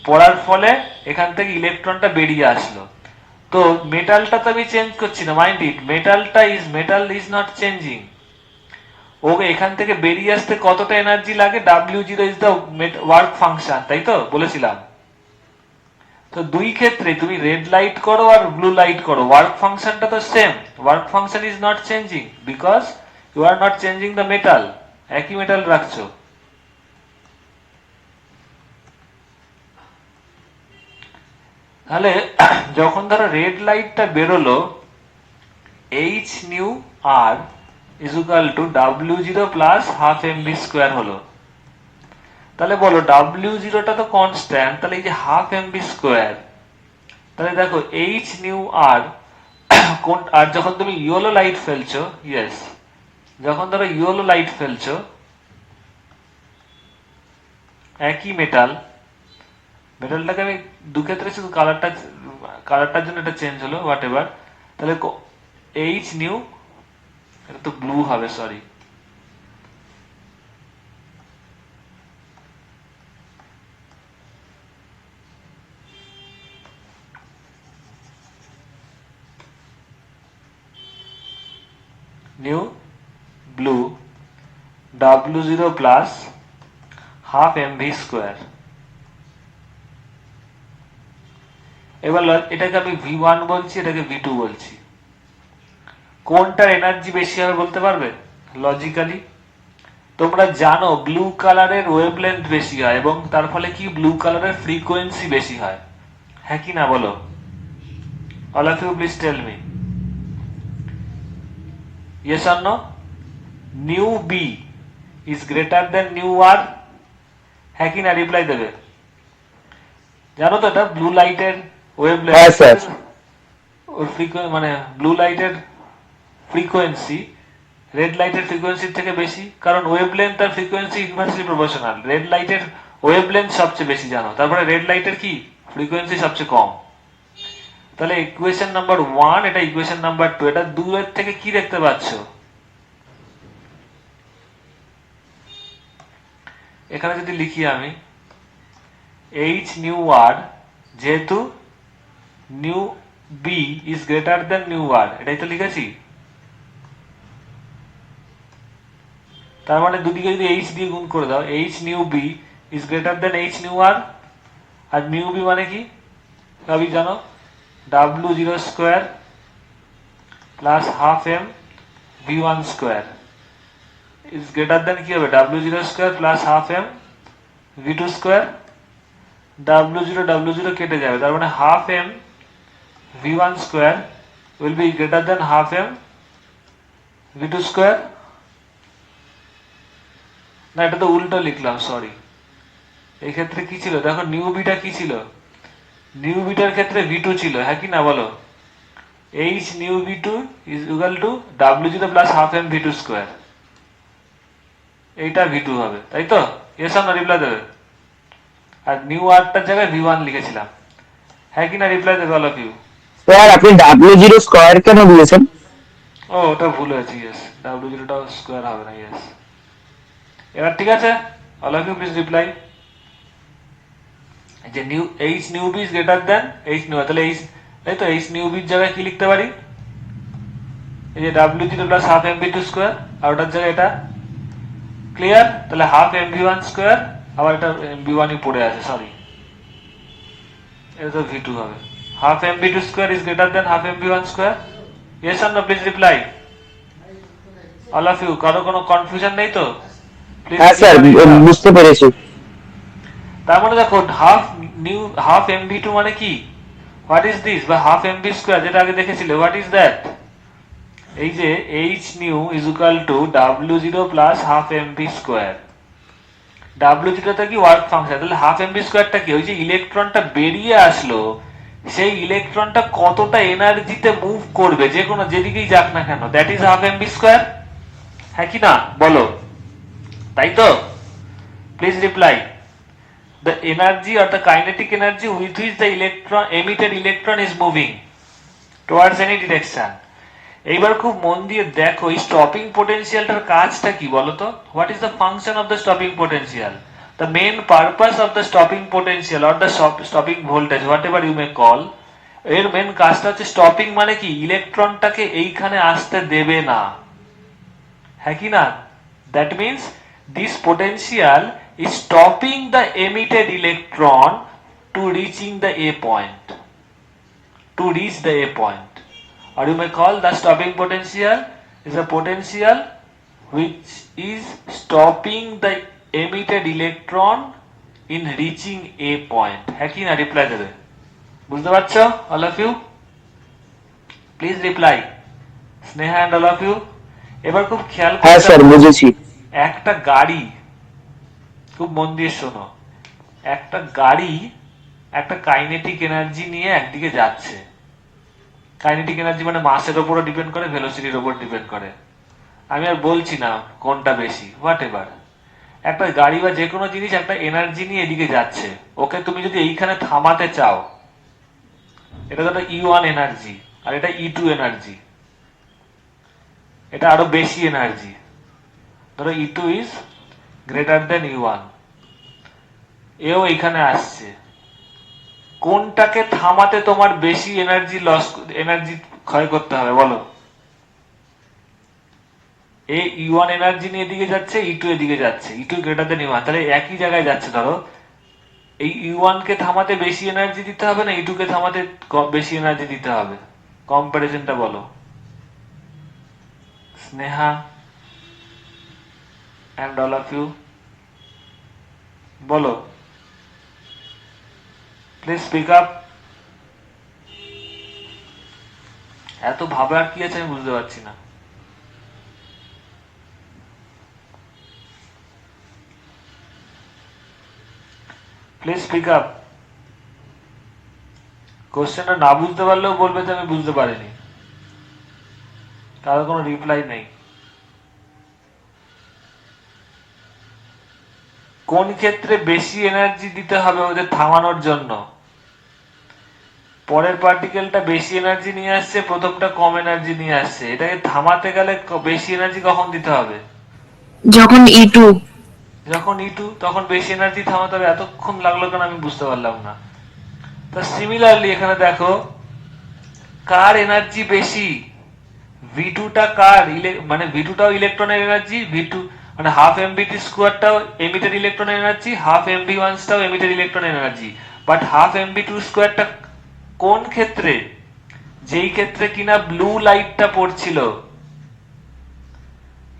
S1: পড়ার ফলে এখান থেকে ইলেকট্রনটা বেরিয়ে আসলো। তো মেটালটা তো আমি চেঞ্জ করছি না, mind it, metal is not changing. Okay এখান থেকে বেরিয়ে আসতে কতটা এনার্জি লাগে? w0 is the work function, তাই তো বলেছিলাম। তো দুই ক্ষেত্রে তুমি রেড লাইট করো আর ব্লু লাইট করো, ওয়ার্ক ফাংশনটা তো সেম। Work function is not changing because you are not changing the metal, একই মেটাল রাখছো। তাহলে যখন ধরো রেড লাইটটা বেরোলো, h nu r is equal to w0 plus half mv square হলো। তাহলে বলো w0 টা তো কনস্ট্যান্ট, তাহলে এই যে হাফ mv স্কয়ার, তাহলে দেখো h nu r কোন, আর যখন তুমি ইয়েলো লাইট ফেলছো, ইয়েস, যখন ধরো ইয়েলো লাইট ফেলছো একই মেটালটাকে আমি দু ক্ষেত্রে শুধু কালারটার জন্য এটা চেঞ্জ হলো, হোয়াট এভার। তাহলে h nu, এটা তো ব্লু হবে, sorry, new blue w0 plus half mv square. এবার এটাকে আমি v1 বলছি, এটাকে v2 বলছি। কোনটার এনার্জি বেশি হবে বলতে পারবে লজিক্যালি? তোমরা জানো ব্লু কালারের ওয়েভলেন্থ বেশি হয় এবং তার ফলে কি ব্লু কালারের ফ্রিকোয়েন্সি বেশি হয়, হ্যাঁ কি না বলো? All of you please tell me, yes or no? Nu B is greater than nu R, হ্যাঁ কি না? রিপ্লাই দেবে। জানো তো এটা ব্লু লাইটের ওয়েভলেন্থ, মানে ব্লু লাইটের ফ্রিকোয়েন্সি রেড লাইটের ফ্রিকোয়েন্সির থেকে বেশি, কারণ ওয়েভলেন্থ আর ফ্রিকোয়েন্সি ইনভার্সলি প্রপোর্শনাল। রেড লাইটের ওয়েভলেন্থ সবচেয়ে বেশি জানো, তারপরে রেড লাইটের কি ফ্রিকোয়েন্সি সবচেয়ে কম। তাহলে ইকুয়েশন নাম্বার 1 এটা ইকুয়েশন নাম্বার 2 এটা দূরের থেকে কি দেখতে পাচ্ছ এখানে যদি লিখি আমি h নিউ আর যেহেতু nu B is greater than nu R এটাই তো লিখেছি তার মানে দুদিকে যদি h দিয়ে গুণ করে দাও h nu B is greater than h nu আর আর নিউ বি মানে কি সবই জানো w0 square plus half m v1 square is greater than কি হবে w0 square plus half m v2 square w0 কেটে যাবে তার মানে হাফ m v1 square will be greater than half m v2 square না এটা তো উল্টো লিখলাম সরি এই ক্ষেত্রে কি ছিল দেখো নিউ বিটা কি ছিল নিউ বিটার ক্ষেত্রে v2 ছিল হ্যাঁ কি না বলো h new v2 is equal to w0 plus half m v2 square এইটা v2 হবে তাই তো yes or no রিপ্লাই দেবে আর নিউ আরটার জায়গায় v1 লিখেছিলাম হ্যাঁ কি না রিপ্লাই দেবে অল অফ ইউ
S2: স্যার আপনি w0 স্কয়ার কেন দিয়েছেন?
S1: ও ওটা ভুল হয়েছে ইয়েস w0 টা স্কয়ার হবে না ইয়েস এবার ঠিক আছে all of you please reply যে nu h nu B is greater than h nu তাহলে h তাই তো h নিউ বি এর জায়গায় কি লিখতে পারি এই যে w0 plus half m v2 square আর ওটার জায়গায় এটা ক্লিয়ার তাহলে হাফ m v1 স্কয়ার আবার এটা v1 ই পড়ে আছে সরি এটা তো v2 হবে half m v2 square is greater than half m v1 square yes or no please reply all of you কারো কোনো কনফিউশন নেই তো প্লিজ
S2: হ্যাঁ স্যার বুঝতে পেরেছি।
S1: তার মানে দেখো হাফ m v2 মানে কি হোয়াট ইজ দিস বা হাফ m v স্কয়ার যেটা আগে দেখেছিলে হোয়াট ইজ দ্যাট এই যে h new is equal two w0 plus half m v square w0 টা কি ওয়ার্ক ফাংশন তাহলে হাফ m v স্কয়ারটা কি ওই যে ইলেকট্রনটা বেরিয়ে আসলো সেই ইলেকট্রনটা কতটা এনার্জিতে মুভ করবে যে কোনো যেদিকেই যাক না কেন that is half MB square হ্যাঁ কি না বলো তাই তো please reply the energy or the kinetic energy with which the electron emitted electron is moving towards any direction এইবার খুব মন দিয়ে দেখো এই স্টপিং পোটেনশিয়ালটার কাজটা কি বলো তো what is the function of the stopping potential the main purpose of the stopping potential or the stopping voltage whatever you may call এর মেন কাজটা হচ্ছে স্টপিং মানে কি ইলেকট্রনটাকে এইখানে আসতে দেবে না হ্যাঁ কি না that means this potential is stopping the emitted electron to reaching the a point to reach the a point or you may call the stopping potential is a potential which is stopping the emitted electron in reaching a point হ্যাঁ কি না রিপ্লাই দেবে বুঝতে পারছো all of you please reply Sneha and all of you এবার খুব খেয়াল করে
S2: হ্যাঁ স্যার বুঝেছি।
S1: একটা গাড়ি খুব মন দিয়ে শোনো একটা গাড়ি একটা কাইনেটিক এনার্জি নিয়ে একদিকে যাচ্ছে কাইনেটিক এনার্জি মানে মাসের উপরও ডিপেন্ড করে ভেলোসিটির উপর ডিপেন্ড করে আমি আর বলছি না কোনটা বেশি হোয়াট এভার একটা গাড়ি বা যে কোনো জিনিস একটা এনার্জি নিয়ে এদিকে যাচ্ছে ওকে তুমি যদি এইখানে থামাতে চাও এটা তো E1 এনার্জি আর এটা E2 এনার্জি এটা আরো বেশি এনার্জি ধরো E2 is greater then E1 এও এইখানে আসছে কোনটাকে থামাতে তোমার বেশি এনার্জি ক্ষয় করতে হবে বলো এই E1 এনার্জি নিয়ে এদিকে যাচ্ছে E2 এদিকে যাচ্ছে E2 গ্রেটার দেন E1 তাহলে একই জায়গায় যাচ্ছে ধরো এই E1 কে থামাতে বেশি এনার্জি দিতে হবে না E2 কে থামাতে বেশি এনার্জি দিতে হবে কম্পারিজনটা বলো Sneha and all of you বলো প্লিজ স্পিক আপ এত ভাবার কি আছে আমি বুঝতে পারছি না প্লিজ স্পিক আপ কোশ্চেনটা না বুঝতে পারলেও বলবে যে আমি বুঝতে পারিনি কারো কোনো রিপ্লাই নেই কোন ক্ষেত্রে বেশি এনার্জি দিতে হবে ওদের থামানোর জন্য পরের পার্টিকেলটা বেশি এনার্জি নিয়ে আসছে, প্রথমটা কম এনার্জি নিয়ে আসছে। এটাকে থামাতে গেলে বেশি এনার্জি কখন দিতে হবে?
S3: যখন E2
S1: যখন E2, তখন বেশি এনার্জি থামাতে হবে। এতক্ষণ লাগলো কেন আমি বুঝতে পারলাম না। তা সিমিলারলি এখানে দেখো, কার এনার্জি বেশি? V2টা কার, মানে V2টাও ইলেকট্রনের এনার্জি, V2 মানে হাফ এমবিটি স্কোয়ারটাও এমিটেড ইলেকট্রনের এনার্জি, হাফ MB1টাও এমিটেড ইলেকট্রনের এনার্জি। বাট হাফ MB2 স্কোয়ারটা কোন ক্ষেত্রে? যেই ক্ষেত্রে কিনা ব্লু লাইটটা পড়ছিল।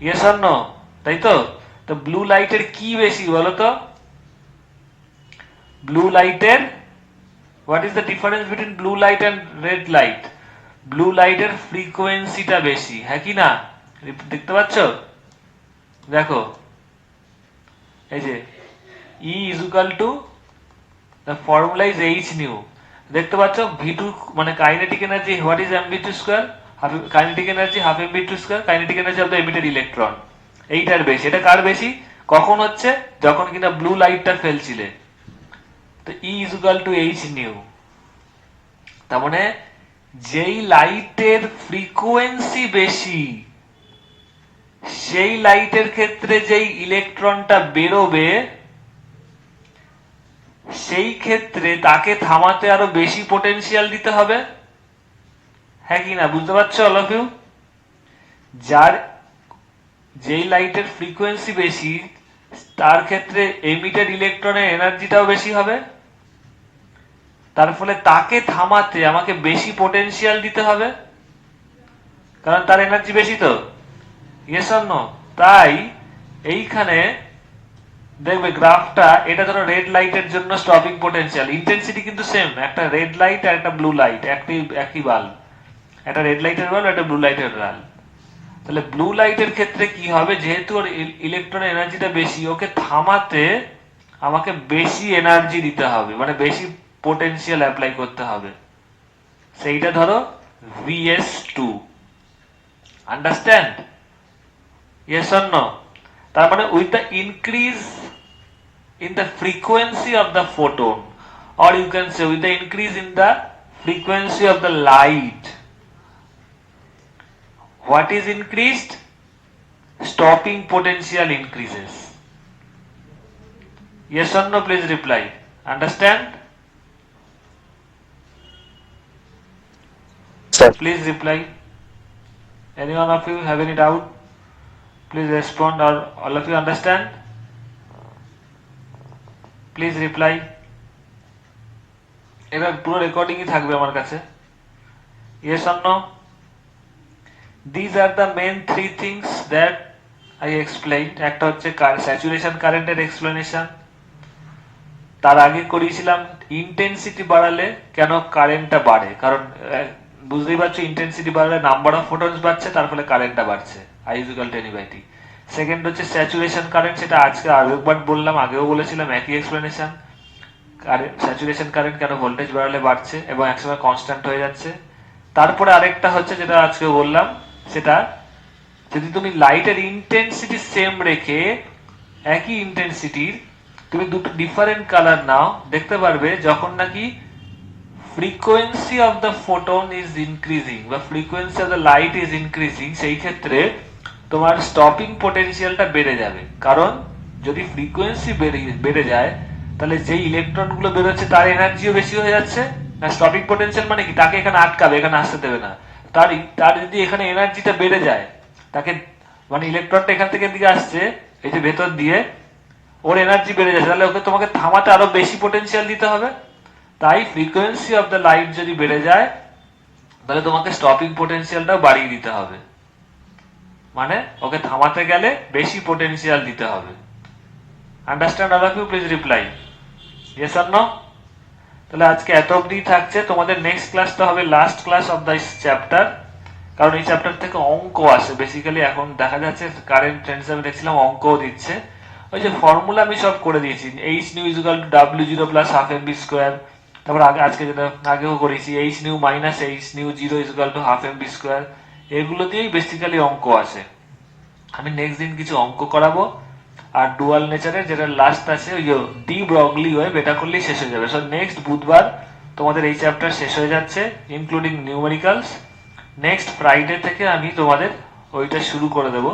S1: Yes or no? তাই তো? তো ব্লু লাইটের কি বেশি বলো তো? ব্লু লাইটের, what is the difference between blue light and red light? Blue লাইটের ফ্রিকোয়েন্সিটা বেশি, হ্যাঁ কি না? দেখতে পাচ্ছ? দেখো, এই যে E is equal to, the formula is H nu। দেখতে পাচ্ছ V2 মানে kinetic energy, what is mv2 square? Kinetic energy half mv2 square, kinetic energy of the emitted electron. এইটার বেশি। এটা কার বেশি? কখন হচ্ছে? যখন কিনা ব্লু লাইটটা ফেলছিলে। তো E is equal to H nu। তার মানে যেই লাইটের ফ্রিকোয়েন্সি বেশি, সেই লাইটের ক্ষেত্রে যেই ইলেকট্রনটা বেরোবে, সেই ক্ষেত্রে তাকে থামাতে আরো বেশি পোটেনশিয়াল দিতে হবে, হ্যাঁ কি না? বুঝতে পারছো অল অফ ইউ? যার যেই লাইটের ফ্রিকোয়েন্সি বেশি, তার ক্ষেত্রে এমিটেড ইলেকট্রনের এনার্জিটাও বেশি হবে। তার ফলে তাকে থামাতে আমাকে বেশি পোটেনশিয়াল দিতে হবে, কারণ তার এনার্জি বেশি। তো ইয়েস অর নো? তাই এইখানে দেখবে গ্রাফটা, এটা ধরো রেড লাইটের জন্য স্টপিং পোটেনশিয়াল, ইন্টেন্সিটি কিন্তু সেম। একটা রেড লাইট আর একটা ব্লু লাইট, একই বাল্ব। একটা রেড লাইটের বাল্ব, একটা ব্লু লাইটের বাল্ব। তাহলে ব্লু লাইটের ক্ষেত্রে কি হবে? যেহেতু ওর ইলেকট্রনের এনার্জিটা বেশি, ওকে থামাতে আমাকে বেশি এনার্জি দিতে হবে, মানে বেশি পোটেনশিয়াল অ্যাপ্লাই করতে হবে। সেইটা ধরো Vs2। Understand? Yes or no? তার মানে with the increase in the frequency of the photon, or you can say with the increase in the frequency of the light, what is increased? Stopping potential increases। Yes or no? Please reply। Understand?
S2: Sir,
S1: Please reply। Any one of you have any doubt? Please respond, or all of you understand? Please reply। এটা পুরো রেকর্ডিংই থাকবে আমার কাছে। Yes or no? These are the main three things that I explained। একটা হচ্ছে স্যাচুরেশন কারেন্টের এক্সপ্লেনেশন, তার আগে করিয়েছিলাম ইন্টেন্সিটি বাড়ালে কেন কারেন্টটা বাড়ে, কারণ বুঝতেই পারছো ইন্টেন্সিটি বাড়ালে নাম্বার অফ ফোটনস বাড়ছে, তার ফলে কারেন্টটা বাড়ছে, I is equal to N/T। Second হচ্ছে স্যাচুরেশন কারেন্ট, সেটা আজকে আরেকবার বললাম, আগেও বলেছিলাম একই এক্সপ্লেনেশন। স্যাচুরেশন কারেন্ট কেন ভোল্টেজ বাড়ালে বাড়ছে এবং একসময় কনস্ট্যান্ট হয়ে যাচ্ছে। তারপরে আরেকটা হচ্ছে যেটা আজকে বললাম, সেটা যদি তুমি লাইটের ইন্টেন্সিটি সেম রেখে একই ইন্টেন্সিটির তুমি দুটো ডিফারেন্ট কালার নাও, দেখতে পারবে যখন নাকি frequency of the photon is increasing বা frequency of the light is increasing, সেই ক্ষেত্রে তোমার স্টপিং পোটেনশিয়ালটা বেড়ে যাবে। কারণ যদি ফ্রিকোয়েন্সি বেড়ে যায়, তাহলে যেই ইলেকট্রনগুলো বেরোচ্ছে তার এনার্জিও বেশি হয়ে যাচ্ছে। না, স্টপিং পোটেনশিয়াল মানে কি? তাকে এখানে আটকাবে, এখানে আসতে দেবে না। তার যদি এখানে এনার্জিটা বেড়ে যায়, তাকে মানে ইলেকট্রনটা এখান থেকে দিকে আসছে, এই যে ভেতর দিয়ে, ওর এনার্জি বেড়ে যাচ্ছে, তাহলে ওকে তোমাকে থামাতে আরো বেশি পোটেনশিয়াল দিতে হবে। তাই ফ্রিকোয়েন্সি অফ দ্য লাইট যদি বেড়ে যায়, তাহলে তোমাকে স্টপিং পোটেনশিয়ালটাও বাড়িয়ে দিতে হবে, মানে ওকে থামাতে গেলে বেশি পোটেনশিয়াল দিতে হবে। Understand all of you? Please reply yes or no? তাহলে আজকে এত অবধি থাকছে। তোমাদের নেক্সট ক্লাসটা হবে last class of this chapter, কারণ এই চ্যাপ্টার থেকে অঙ্ক আসে বেসিক্যালি। এখন দেখা যাচ্ছে কারেন্ট ট্রেন্ডস আমি দেখছিলাম অঙ্কও দিচ্ছে। ওই যে ফর্মুলা আমি সব করে দিয়েছি, H nu is equal to W0 plus half mv square। তারপর আজকে যেটা আগেও করেছি, H nu minus H nu 0 is equal to half mv square। এগুলো দিয়েই বেসিক্যালি অঙ্ক আসে। আমি নেক্সট দিন কিছু অঙ্ক করাবো, আর ডুয়াল নেচারের যেটা লাস্ট আছে ওই ডি ব্রগলি ওয়েভ, এটা করলেই শেষ হয়ে যাবে। সো নেক্সট বুধবার তোমাদের এই চ্যাপ্টার শেষ হয়ে যাচ্ছে, ইনক্লুডিং নিউমেরিক্যালস। নেক্সট ফ্রাইডে থেকে আমি তোমাদের ওইটা শুরু করে দেবো,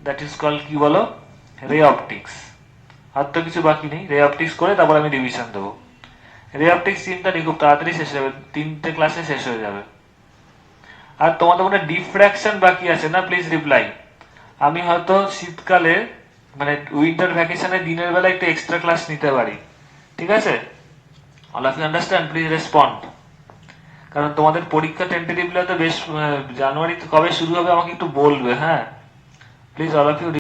S1: দ্যাট ইজ কল কি বলো, রে অপটিক্স। আর তো কিছু বাকি নেই, রে অপটিক্স করে তারপর আমি রিভিশন দেবো। রে অপটিক্স চিন্তা নেই, খুব তাড়াতাড়ি শেষ হয়ে যাবে, 3টে ক্লাসে শেষ হয়ে যাবে। আর তোমাদের মনে ডিফ্র্যাকশন বাকি আছে না, প্লিজ রিপ্লাই। আমি হয়তো শীতকালে মানে উইন্টার ভ্যাকেশনে দিনের বেলা একটু এক্সট্রা ক্লাস নিতে পারি, ঠিক আছে? All of you understand, please respond. কারণ তোমাদের পরীক্ষা টেন্টেটিভলি হয়তো বেশ জানুয়ারিতে কবে শুরু হবে আমাকে একটু বলবে, হ্যাঁ প্লিজ অল অফ ইউ